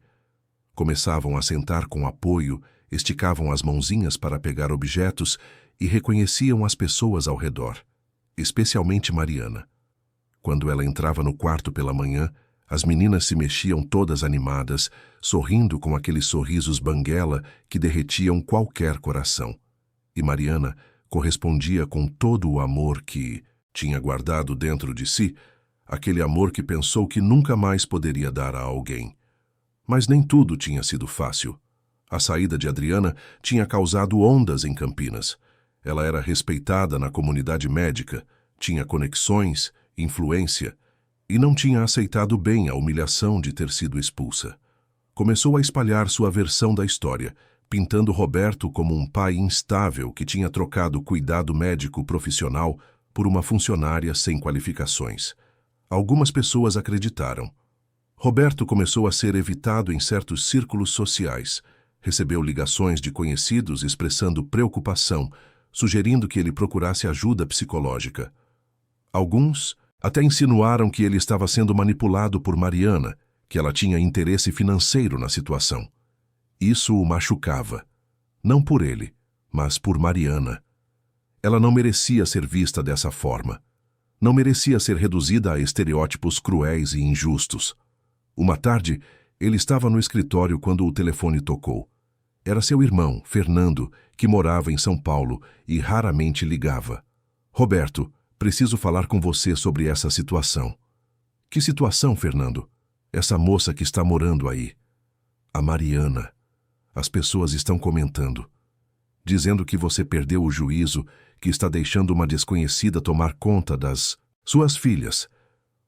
Começavam a sentar com apoio, esticavam as mãozinhas para pegar objetos e reconheciam as pessoas ao redor, especialmente Mariana. Quando ela entrava no quarto pela manhã, as meninas se mexiam todas animadas, sorrindo com aqueles sorrisos banguela que derretiam qualquer coração. E Mariana correspondia com todo o amor que tinha guardado dentro de si, aquele amor que pensou que nunca mais poderia dar a alguém. Mas nem tudo tinha sido fácil. A saída de Adriana tinha causado ondas em Campinas. Ela era respeitada na comunidade médica, tinha conexões, influência, e não tinha aceitado bem a humilhação de ter sido expulsa. Começou a espalhar sua versão da história, pintando Roberto como um pai instável que tinha trocado cuidado médico profissional por uma funcionária sem qualificações. Algumas pessoas acreditaram. Roberto começou a ser evitado em certos círculos sociais. Recebeu ligações de conhecidos expressando preocupação, sugerindo que ele procurasse ajuda psicológica. Alguns até insinuaram que ele estava sendo manipulado por Mariana, que ela tinha interesse financeiro na situação. Isso o machucava. Não por ele, mas por Mariana. Ela não merecia ser vista dessa forma. Não merecia ser reduzida a estereótipos cruéis e injustos. Uma tarde, ele estava no escritório quando o telefone tocou. Era seu irmão, Fernando, que morava em São Paulo e raramente ligava. Roberto, preciso falar com você sobre essa situação. Que situação, Fernando? Essa moça que está morando aí. A Mariana. As pessoas estão comentando. Dizendo que você perdeu o juízo, que está deixando uma desconhecida tomar conta das suas filhas.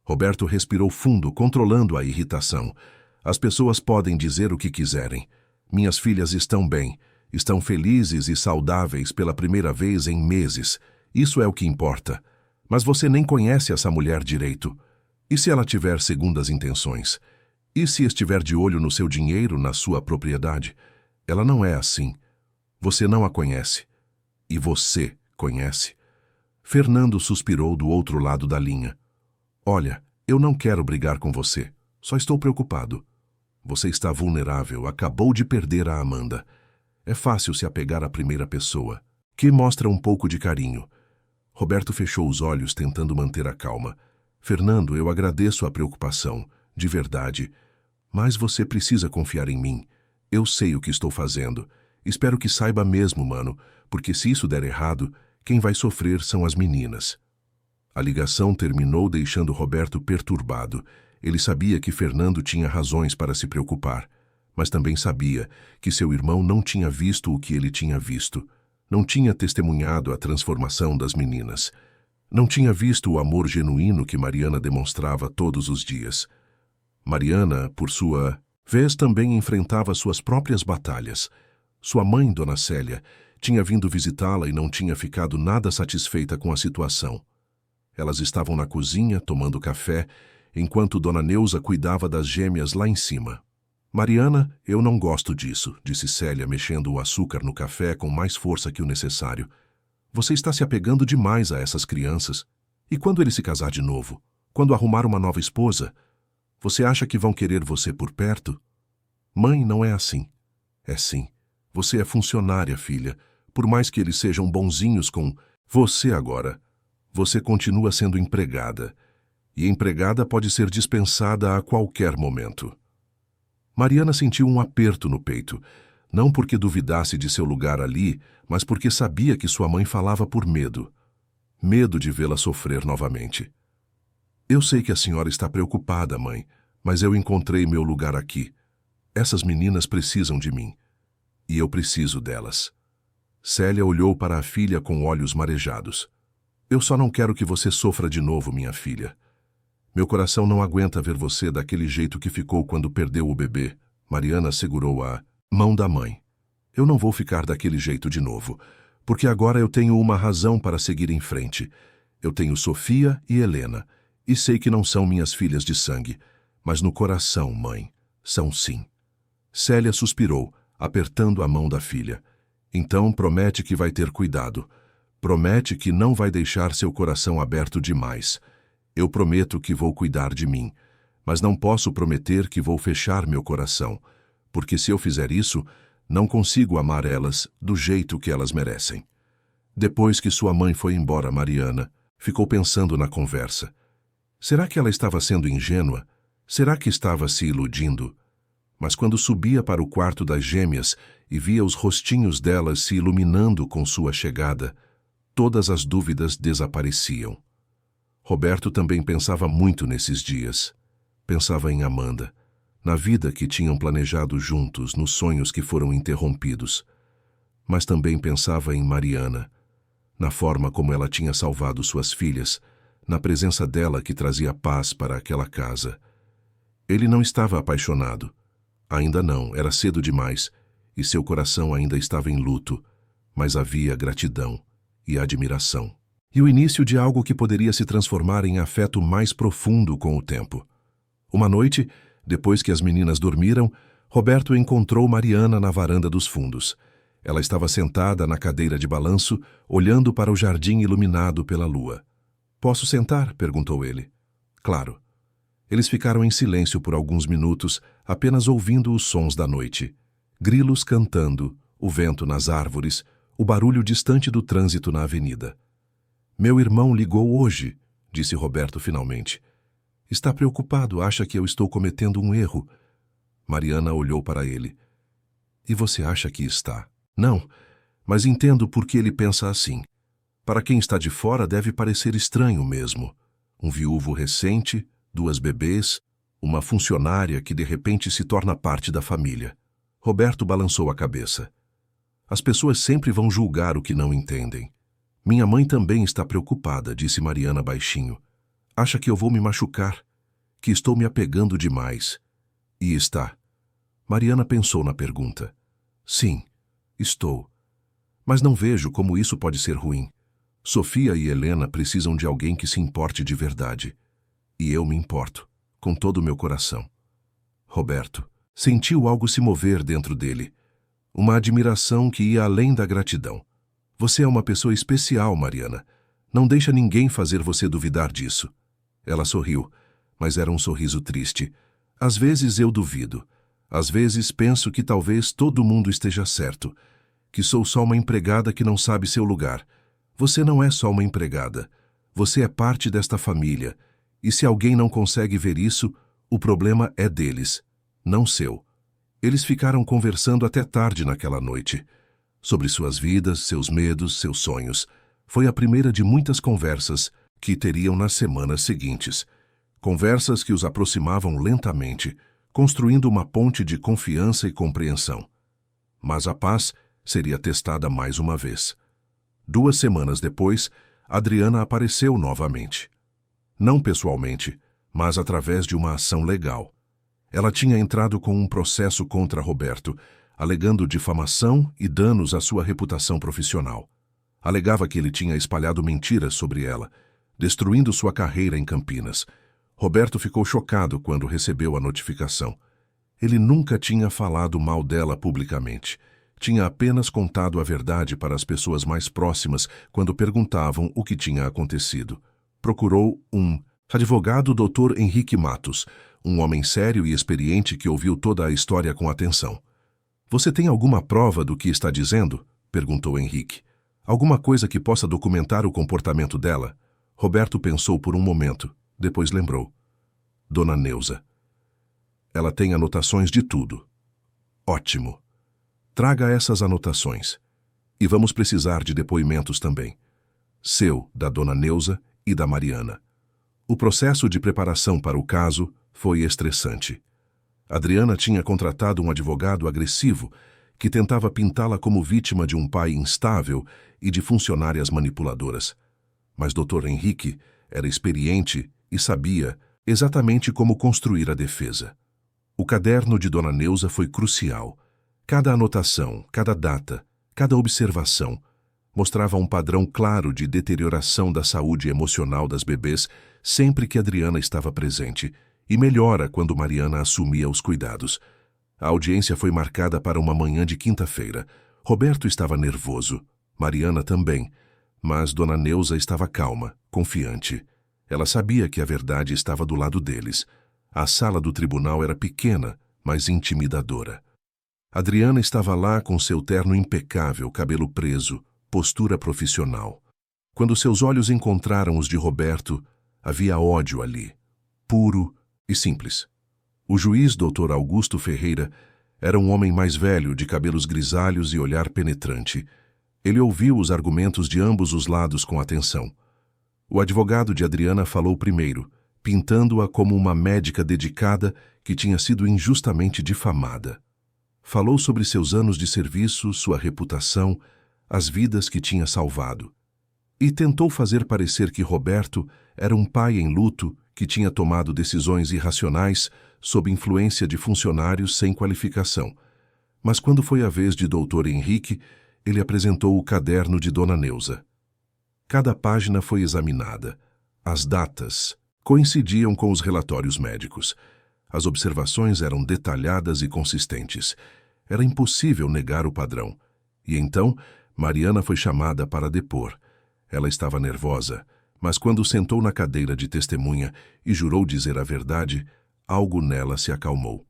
Roberto respirou fundo, controlando a irritação. As pessoas podem dizer o que quiserem. Minhas filhas estão bem, estão felizes e saudáveis pela primeira vez em meses. Isso é o que importa. Mas você nem conhece essa mulher direito. E se ela tiver segundas intenções? E se estiver de olho no seu dinheiro, na sua propriedade? Ela não é assim. Você não a conhece. E você conhece. Fernando suspirou do outro lado da linha. Olha, eu não quero brigar com você. Só estou preocupado. Você está vulnerável, acabou de perder a Amanda. É fácil se apegar à primeira pessoa, que mostra um pouco de carinho. Roberto fechou os olhos tentando manter a calma. Fernando, eu agradeço a preocupação, de verdade. Mas você precisa confiar em mim. Eu sei o que estou fazendo. Espero que saiba mesmo, mano, porque se isso der errado, quem vai sofrer são as meninas. A ligação terminou deixando Roberto perturbado. Ele sabia que Fernando tinha razões para se preocupar, mas também sabia que seu irmão não tinha visto o que ele tinha visto. Não tinha testemunhado a transformação das meninas. Não tinha visto o amor genuíno que Mariana demonstrava todos os dias. Mariana, por sua vez, também enfrentava suas próprias batalhas. Sua mãe, Dona Célia, tinha vindo visitá-la e não tinha ficado nada satisfeita com a situação. Elas estavam na cozinha, tomando café, enquanto Dona Neuza cuidava das gêmeas lá em cima. Mariana, eu não gosto disso, disse Célia, mexendo o açúcar no café com mais força que o necessário. Você está se apegando demais a essas crianças. E quando ele se casar de novo? Quando arrumar uma nova esposa? Você acha que vão querer você por perto? Mãe, não é assim. É sim. Você é funcionária, filha. Por mais que eles sejam bonzinhos com você agora, você continua sendo empregada. E empregada pode ser dispensada a qualquer momento. Mariana sentiu um aperto no peito, não porque duvidasse de seu lugar ali, mas porque sabia que sua mãe falava por medo. Medo de vê-la sofrer novamente. Eu sei que a senhora está preocupada, mãe, mas eu encontrei meu lugar aqui. Essas meninas precisam de mim. E eu preciso delas. Célia olhou para a filha com olhos marejados. Eu só não quero que você sofra de novo, minha filha. Meu coração não aguenta ver você daquele jeito que ficou quando perdeu o bebê. Mariana segurou a mão da mãe. Eu não vou ficar daquele jeito de novo, porque agora eu tenho uma razão para seguir em frente. Eu tenho Sofia e Helena, e sei que não são minhas filhas de sangue, mas no coração, mãe, são sim. Célia suspirou, apertando a mão da filha. Então promete que vai ter cuidado. Promete que não vai deixar seu coração aberto demais. Eu prometo que vou cuidar de mim, mas não posso prometer que vou fechar meu coração, porque se eu fizer isso, não consigo amar elas do jeito que elas merecem. Depois que sua mãe foi embora, Mariana ficou pensando na conversa. Será que ela estava sendo ingênua? Será que estava se iludindo? Mas quando subia para o quarto das gêmeas e via os rostinhos delas se iluminando com sua chegada, todas as dúvidas desapareciam. Roberto também pensava muito nesses dias. Pensava em Amanda, na vida que tinham planejado juntos, nos sonhos que foram interrompidos. Mas também pensava em Mariana, na forma como ela tinha salvado suas filhas, na presença dela que trazia paz para aquela casa. Ele não estava apaixonado. Ainda não, era cedo demais, e seu coração ainda estava em luto, mas havia gratidão e admiração. E o início de algo que poderia se transformar em afeto mais profundo com o tempo. Uma noite, depois que as meninas dormiram, Roberto encontrou Mariana na varanda dos fundos. Ela estava sentada na cadeira de balanço, olhando para o jardim iluminado pela lua. "Posso sentar?" perguntou ele. "Claro." Eles ficaram em silêncio por alguns minutos, apenas ouvindo os sons da noite. Grilos cantando, o vento nas árvores, o barulho distante do trânsito na avenida. "Meu irmão ligou hoje", disse Roberto finalmente. "Está preocupado, acha que eu estou cometendo um erro." Mariana olhou para ele. "E você acha que está?" "Não, mas entendo por que ele pensa assim. Para quem está de fora deve parecer estranho mesmo. Um viúvo recente, 2 bebês, uma funcionária que de repente se torna parte da família." Roberto balançou a cabeça. "As pessoas sempre vão julgar o que não entendem. Minha mãe também está preocupada", disse Mariana baixinho. "Acha que eu vou me machucar, que estou me apegando demais." "E está?" Mariana pensou na pergunta. "Sim, estou. Mas não vejo como isso pode ser ruim. Sofia e Helena precisam de alguém que se importe de verdade. E eu me importo, com todo o meu coração." Roberto sentiu algo se mover dentro dele. Uma admiração que ia além da gratidão. "Você é uma pessoa especial, Mariana. Não deixa ninguém fazer você duvidar disso." Ela sorriu, mas era um sorriso triste. "Às vezes eu duvido. Às vezes penso que talvez todo mundo esteja certo. Que sou só uma empregada que não sabe seu lugar. Você não é só uma empregada. Você é parte desta família. E se alguém não consegue ver isso, o problema é deles, não seu." Eles ficaram conversando até tarde naquela noite. Sobre suas vidas, seus medos, seus sonhos. Foi a primeira de muitas conversas que teriam nas semanas seguintes. Conversas que os aproximavam lentamente, construindo uma ponte de confiança e compreensão. Mas a paz seria testada mais uma vez. 2 semanas depois, Adriana apareceu novamente. Não pessoalmente, mas através de uma ação legal. Ela tinha entrado com um processo contra Roberto, alegando difamação e danos à sua reputação profissional. Alegava que ele tinha espalhado mentiras sobre ela, destruindo sua carreira em Campinas. Roberto ficou chocado quando recebeu a notificação. Ele nunca tinha falado mal dela publicamente. Tinha apenas contado a verdade para as pessoas mais próximas quando perguntavam o que tinha acontecido. Procurou um advogado, Dr. Henrique Matos, um homem sério e experiente que ouviu toda a história com atenção. "Você tem alguma prova do que está dizendo?" perguntou Henrique. "Alguma coisa que possa documentar o comportamento dela?" Roberto pensou por um momento, depois lembrou. Dona Neuza. "Ela tem anotações de tudo." "Ótimo. Traga essas anotações. E vamos precisar de depoimentos também. Seu, da Dona Neuza e da Mariana." O processo de preparação para o caso foi estressante. Adriana tinha contratado um advogado agressivo que tentava pintá-la como vítima de um pai instável e de funcionárias manipuladoras. Mas Dr. Henrique era experiente e sabia exatamente como construir a defesa. O caderno de Dona Neuza foi crucial. Cada anotação, cada data, cada observação mostrava um padrão claro de deterioração da saúde emocional das bebês sempre que Adriana estava presente, e melhora quando Mariana assumia os cuidados. A audiência foi marcada para uma manhã de quinta-feira. Roberto estava nervoso, Mariana também, mas Dona Neuza estava calma, confiante. Ela sabia que a verdade estava do lado deles. A sala do tribunal era pequena, mas intimidadora. Adriana estava lá com seu terno impecável, cabelo preso, postura profissional. Quando seus olhos encontraram os de Roberto, havia ódio ali, puro e simples. O juiz Dr. Augusto Ferreira era um homem mais velho, de cabelos grisalhos e olhar penetrante. Ele ouviu os argumentos de ambos os lados com atenção. O advogado de Adriana falou primeiro, pintando-a como uma médica dedicada que tinha sido injustamente difamada. Falou sobre seus anos de serviço, sua reputação, as vidas que tinha salvado. E tentou fazer parecer que Roberto era um pai em luto que tinha tomado decisões irracionais sob influência de funcionários sem qualificação. Mas quando foi a vez de Dr. Henrique, ele apresentou o caderno de Dona Neuza. Cada página foi examinada. As datas coincidiam com os relatórios médicos. As observações eram detalhadas e consistentes. Era impossível negar o padrão. E então, Mariana foi chamada para depor. Ela estava nervosa, mas quando sentou na cadeira de testemunha e jurou dizer a verdade, algo nela se acalmou.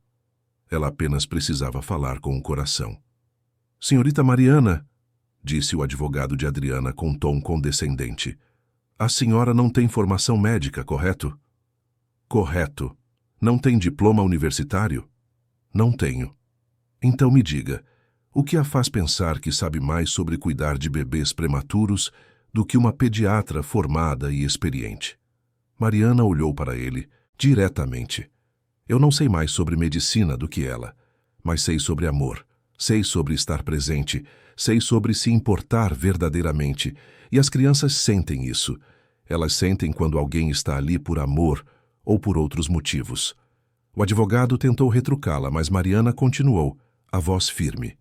Ela apenas precisava falar com o coração. "Senhorita Mariana", disse o advogado de Adriana com tom condescendente, "a senhora não tem formação médica, correto?" "Correto. Não tem diploma universitário?" "Não tenho." "Então me diga, o que a faz pensar que sabe mais sobre cuidar de bebês prematuros do que uma pediatra formada e experiente?" Mariana olhou para ele, diretamente. "Eu não sei mais sobre medicina do que ela, mas sei sobre amor, sei sobre estar presente, sei sobre se importar verdadeiramente, e as crianças sentem isso. Elas sentem quando alguém está ali por amor ou por outros motivos." O advogado tentou retrucá-la, mas Mariana continuou, a voz firme.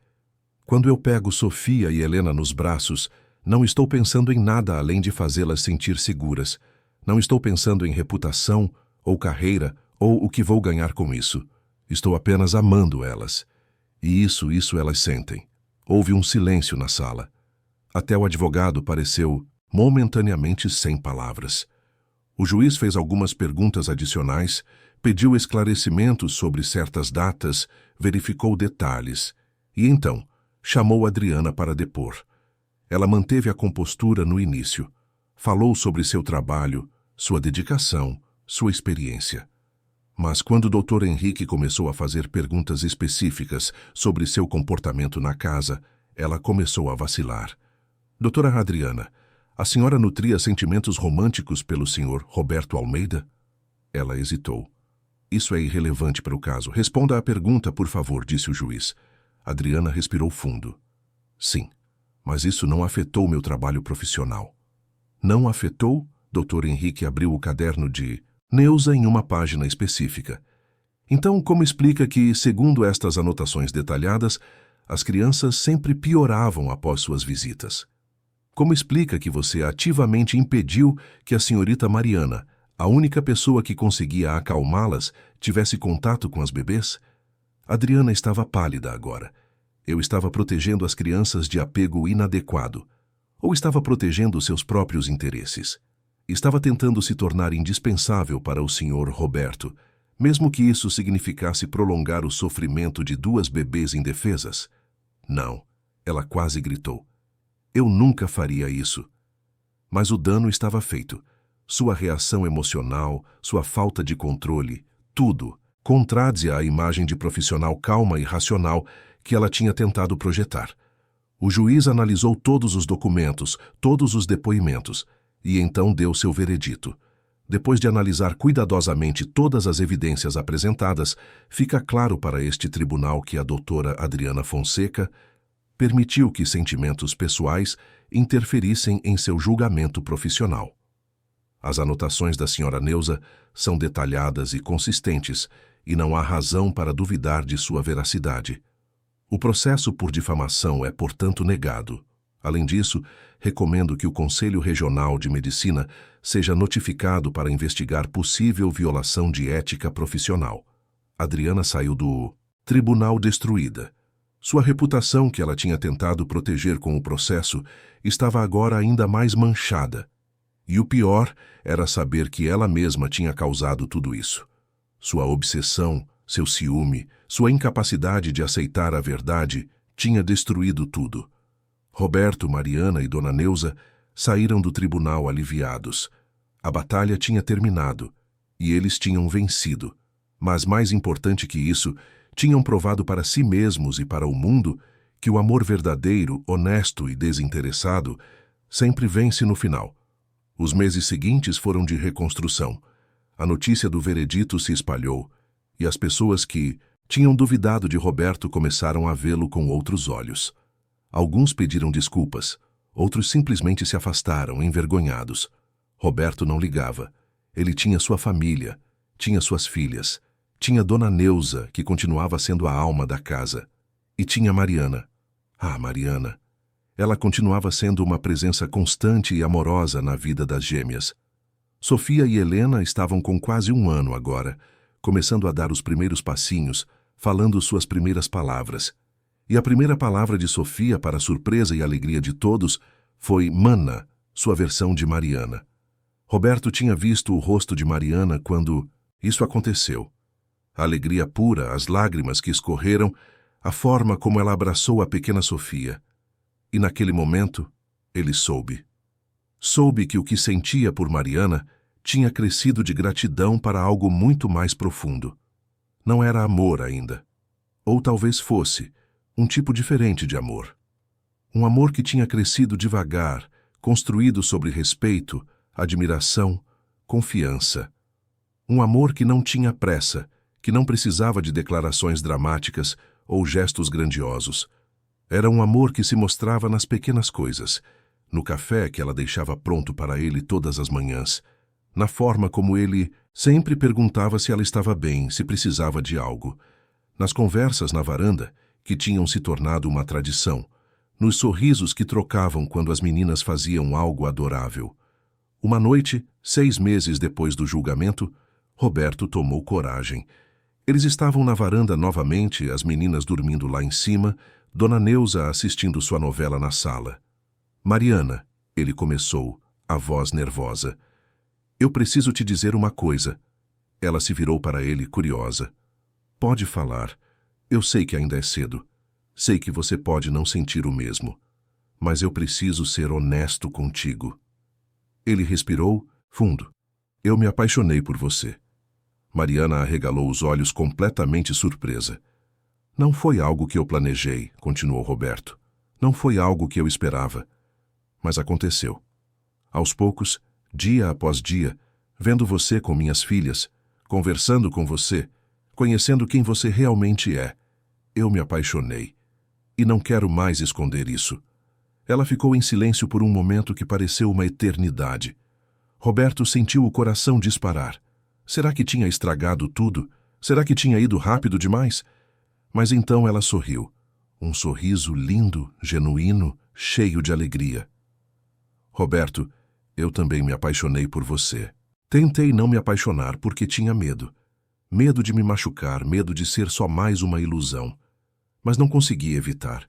"Quando eu pego Sofia e Helena nos braços, não estou pensando em nada além de fazê-las sentir seguras. Não estou pensando em reputação, ou carreira, ou o que vou ganhar com isso. Estou apenas amando elas. E isso elas sentem." Houve um silêncio na sala. Até o advogado pareceu momentaneamente sem palavras. O juiz fez algumas perguntas adicionais, pediu esclarecimentos sobre certas datas, verificou detalhes e então chamou Adriana para depor. Ela manteve a compostura no início. Falou sobre seu trabalho, sua dedicação, sua experiência. Mas quando o Dr. Henrique começou a fazer perguntas específicas sobre seu comportamento na casa, ela começou a vacilar. "Doutora Adriana, a senhora nutria sentimentos românticos pelo Sr. Roberto Almeida?" Ela hesitou. "Isso é irrelevante para o caso. Responda à pergunta, por favor", disse o juiz. Adriana respirou fundo. "Sim, mas isso não afetou meu trabalho profissional." "Não afetou?" Dr. Henrique abriu o caderno de Neuza em uma página específica. "Então, como explica que, segundo estas anotações detalhadas, As crianças sempre pioravam após suas visitas. Como explica que você ativamente impediu que a senhorita Mariana, a única pessoa que conseguia acalmá-las, tivesse contato com as bebês? Adriana estava pálida agora. Eu estava protegendo as crianças de apego inadequado. Ou estava protegendo seus próprios interesses? Estava tentando se tornar indispensável para o Sr. Roberto, mesmo que isso significasse prolongar o sofrimento de 2 bebês indefesas? Não, ela quase gritou. Eu nunca faria isso. Mas o dano estava feito. Sua reação emocional, sua falta de controle, tudo contradizia a imagem de profissional calma e racional que ela tinha tentado projetar. O juiz analisou todos os documentos, todos os depoimentos, e então deu seu veredito. Depois de analisar cuidadosamente todas as evidências apresentadas, fica claro para este tribunal que a doutora Adriana Fonseca permitiu que sentimentos pessoais interferissem em seu julgamento profissional. As anotações da senhora Neuza são detalhadas e consistentes, e não há razão para duvidar de sua veracidade. O processo por difamação é, portanto, negado. Além disso, recomendo que o Conselho Regional de Medicina seja notificado para investigar possível violação de ética profissional. Adriana saiu do tribunal destruída. Sua reputação, que ela tinha tentado proteger com o processo, estava agora ainda mais manchada. E o pior era saber que ela mesma tinha causado tudo isso. Sua obsessão, seu ciúme, sua incapacidade de aceitar a verdade tinha destruído tudo. Roberto, Mariana e Dona Neuza saíram do tribunal aliviados. A batalha tinha terminado e eles tinham vencido. Mas mais importante que isso, tinham provado para si mesmos e para o mundo que o amor verdadeiro, honesto e desinteressado sempre vence no final. Os meses seguintes foram de reconstrução. A notícia do veredito se espalhou e as pessoas que tinham duvidado de Roberto começaram a vê-lo com outros olhos. Alguns pediram desculpas, outros simplesmente se afastaram, envergonhados. Roberto não ligava. Ele tinha sua família, tinha suas filhas, tinha Dona Neuza, que continuava sendo a alma da casa, e tinha Mariana. Ah, Mariana! Ela continuava sendo uma presença constante e amorosa na vida das gêmeas. Sofia e Helena estavam com quase 1 ano agora, começando a dar os primeiros passinhos, falando suas primeiras palavras. E a primeira palavra de Sofia, para a surpresa e alegria de todos, foi Mana, sua versão de Mariana. Roberto tinha visto o rosto de Mariana quando isso aconteceu. A alegria pura, as lágrimas que escorreram, a forma como ela abraçou a pequena Sofia. E naquele momento, ele soube. Soube que o que sentia por Mariana tinha crescido de gratidão para algo muito mais profundo. Não era amor ainda. Ou talvez fosse um tipo diferente de amor. Um amor que tinha crescido devagar, construído sobre respeito, admiração, confiança. Um amor que não tinha pressa, que não precisava de declarações dramáticas ou gestos grandiosos. Era um amor que se mostrava nas pequenas coisas, no café que ela deixava pronto para ele todas as manhãs, na forma como ele sempre perguntava se ela estava bem, se precisava de algo, nas conversas na varanda, que tinham se tornado uma tradição, nos sorrisos que trocavam quando as meninas faziam algo adorável. Uma noite, 6 meses depois do julgamento, Roberto tomou coragem. Eles estavam na varanda novamente, as meninas dormindo lá em cima, Dona Neuza assistindo sua novela na sala. Mariana, ele começou, a voz nervosa. Eu preciso te dizer uma coisa. Ela se virou para ele, curiosa. Pode falar. Eu sei que ainda é cedo. Sei que você pode não sentir o mesmo. Mas eu preciso ser honesto contigo. Ele respirou fundo. Eu me apaixonei por você. Mariana arregalou os olhos completamente surpresa. Não foi algo que eu planejei, continuou Roberto. Não foi algo que eu esperava. Mas aconteceu. Aos poucos, dia após dia, vendo você com minhas filhas, conversando com você, conhecendo quem você realmente é, eu me apaixonei. E não quero mais esconder isso. Ela ficou em silêncio por um momento que pareceu uma eternidade. Roberto sentiu o coração disparar. Será que tinha estragado tudo? Será que tinha ido rápido demais? Mas então ela sorriu. Um sorriso lindo, genuíno, cheio de alegria. Roberto, eu também me apaixonei por você. Tentei não me apaixonar porque tinha medo. Medo de me machucar, medo de ser só mais uma ilusão. Mas não consegui evitar.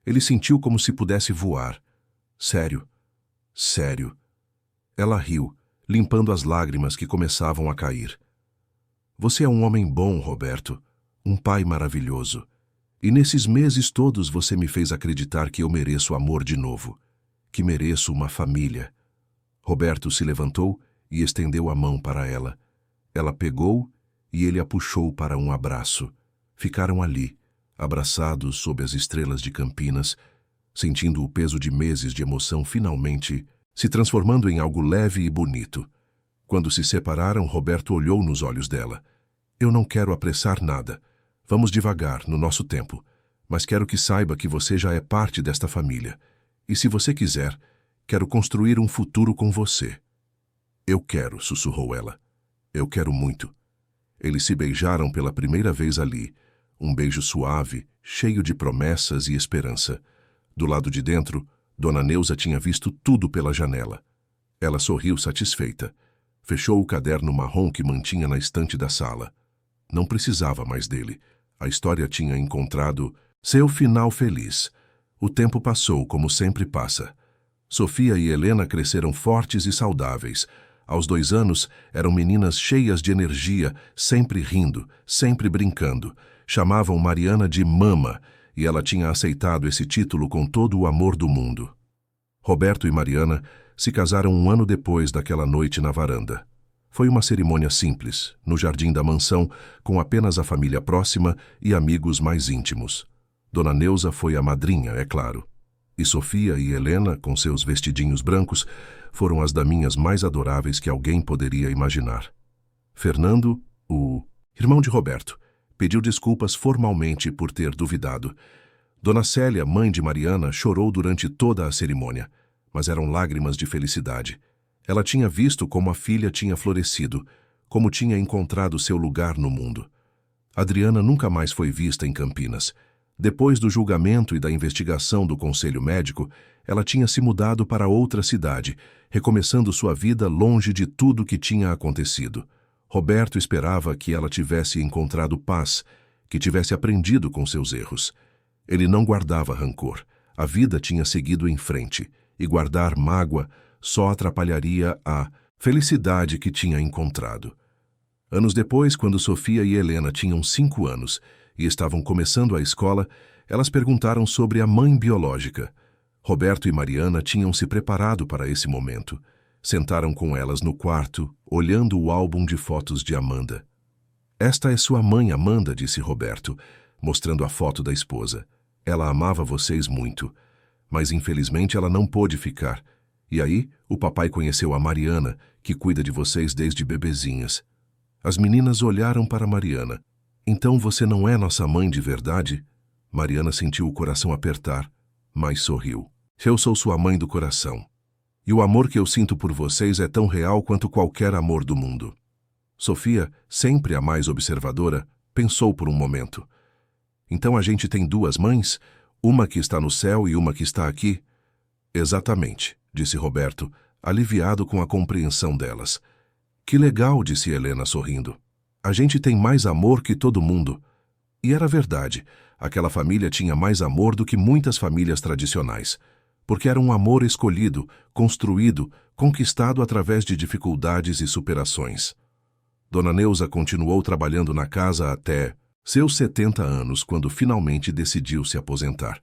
Ele sentiu como se pudesse voar. Sério, sério. Ela riu, limpando as lágrimas que começavam a cair. Você é um homem bom, Roberto. Um pai maravilhoso. E nesses meses todos você me fez acreditar que eu mereço amor de novo. Que mereço uma família. Roberto se levantou e estendeu a mão para ela. Ela pegou e ele a puxou para um abraço. Ficaram ali, abraçados sob as estrelas de Campinas, sentindo o peso de meses de emoção finalmente se transformando em algo leve e bonito. Quando se separaram, Roberto olhou nos olhos dela. Eu não quero apressar nada. Vamos devagar, no nosso tempo. Mas quero que saiba que você já é parte desta família. E se você quiser, quero construir um futuro com você. Eu quero, sussurrou ela. Eu quero muito. Eles se beijaram pela primeira vez ali. Um beijo suave, cheio de promessas e esperança. Do lado de dentro, Dona Neuza tinha visto tudo pela janela. Ela sorriu satisfeita. Fechou o caderno marrom que mantinha na estante da sala. Não precisava mais dele. A história tinha encontrado seu final feliz. O tempo passou como sempre passa. Sofia e Helena cresceram fortes e saudáveis. Aos 2 anos, eram meninas cheias de energia, sempre rindo, sempre brincando. Chamavam Mariana de Mama, e ela tinha aceitado esse título com todo o amor do mundo. Roberto e Mariana se casaram 1 ano depois daquela noite na varanda. Foi uma cerimônia simples, no jardim da mansão, com apenas a família próxima e amigos mais íntimos. Dona Neuza foi a madrinha, é claro. E Sofia e Helena, com seus vestidinhos brancos, foram as daminhas mais adoráveis que alguém poderia imaginar. Fernando, o irmão de Roberto, pediu desculpas formalmente por ter duvidado. Dona Célia, mãe de Mariana, chorou durante toda a cerimônia, mas eram lágrimas de felicidade. Ela tinha visto como a filha tinha florescido, como tinha encontrado seu lugar no mundo. Adriana nunca mais foi vista em Campinas. Depois do julgamento e da investigação do conselho médico, ela tinha se mudado para outra cidade, recomeçando sua vida longe de tudo que tinha acontecido. Roberto esperava que ela tivesse encontrado paz, que tivesse aprendido com seus erros. Ele não guardava rancor. A vida tinha seguido em frente, e guardar mágoa só atrapalharia a felicidade que tinha encontrado. Anos depois, quando Sofia e Helena tinham 5 anos e estavam começando a escola, elas perguntaram sobre a mãe biológica. Roberto e Mariana tinham se preparado para esse momento. Sentaram com elas no quarto, olhando o álbum de fotos de Amanda. Esta é sua mãe, Amanda, disse Roberto, mostrando a foto da esposa. Ela amava vocês muito, mas infelizmente ela não pôde ficar. E aí, o papai conheceu a Mariana, que cuida de vocês desde bebezinhas. As meninas olharam para Mariana. Então você não é nossa mãe de verdade? Mariana sentiu o coração apertar, mas sorriu. Eu sou sua mãe do coração. E o amor que eu sinto por vocês é tão real quanto qualquer amor do mundo. Sofia, sempre a mais observadora, pensou por um momento. Então a gente tem 2 mães? Uma que está no céu e uma que está aqui? Exatamente, disse Roberto, aliviado com a compreensão delas. Que legal, disse Helena sorrindo. A gente tem mais amor que todo mundo. E era verdade, aquela família tinha mais amor do que muitas famílias tradicionais, porque era um amor escolhido, construído, conquistado através de dificuldades e superações. Dona Neuza continuou trabalhando na casa até seus 70 anos, quando finalmente decidiu se aposentar.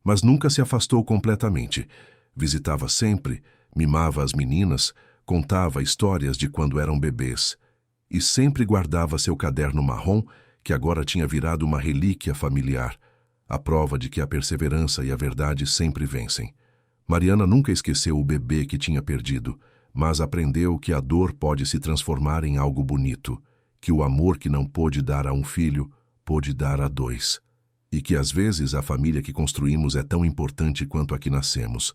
Mas nunca se afastou completamente. Visitava sempre, mimava as meninas, contava histórias de quando eram bebês. E sempre guardava seu caderno marrom, que agora tinha virado uma relíquia familiar, a prova de que a perseverança e a verdade sempre vencem. Mariana nunca esqueceu o bebê que tinha perdido, mas aprendeu que a dor pode se transformar em algo bonito, que o amor que não pôde dar a um filho, pôde dar a 2, e que às vezes a família que construímos é tão importante quanto a que nascemos.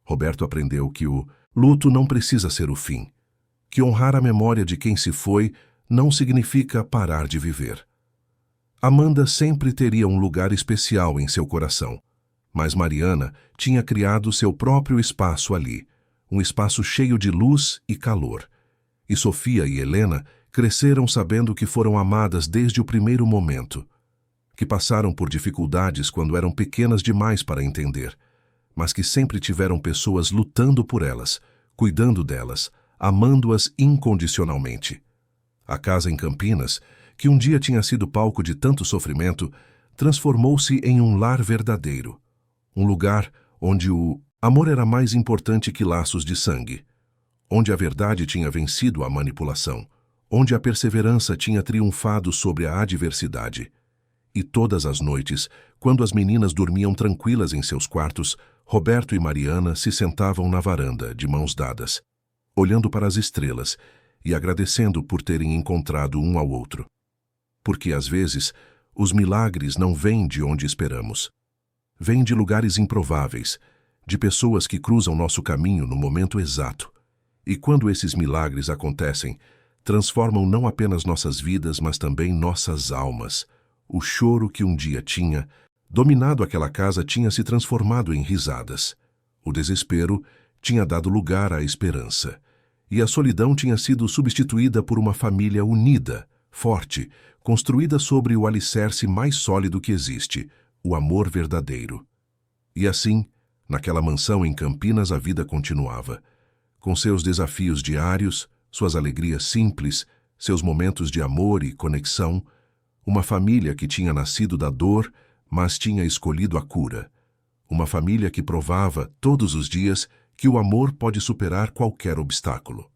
Roberto aprendeu que o luto não precisa ser o fim, que honrar a memória de quem se foi não significa parar de viver. Amanda sempre teria um lugar especial em seu coração, mas Mariana tinha criado seu próprio espaço ali, um espaço cheio de luz e calor. E Sofia e Helena cresceram sabendo que foram amadas desde o primeiro momento, que passaram por dificuldades quando eram pequenas demais para entender, mas que sempre tiveram pessoas lutando por elas, cuidando delas, amando-as incondicionalmente. A casa em Campinas, que um dia tinha sido palco de tanto sofrimento, transformou-se em um lar verdadeiro, um lugar onde o amor era mais importante que laços de sangue, onde a verdade tinha vencido a manipulação, onde a perseverança tinha triunfado sobre a adversidade. E todas as noites, quando as meninas dormiam tranquilas em seus quartos, Roberto e Mariana se sentavam na varanda, de mãos dadas, olhando para as estrelas e agradecendo por terem encontrado um ao outro. Porque, às vezes, os milagres não vêm de onde esperamos. Vêm de lugares improváveis, de pessoas que cruzam nosso caminho no momento exato. E quando esses milagres acontecem, transformam não apenas nossas vidas, mas também nossas almas. O choro que um dia tinha dominado aquela casa tinha se transformado em risadas. O desespero tinha dado lugar à esperança. E a solidão tinha sido substituída por uma família unida, forte, construída sobre o alicerce mais sólido que existe, o amor verdadeiro. E assim, naquela mansão em Campinas, a vida continuava, com seus desafios diários, suas alegrias simples, seus momentos de amor e conexão, uma família que tinha nascido da dor, mas tinha escolhido a cura. Uma família que provava, todos os dias, que o amor pode superar qualquer obstáculo.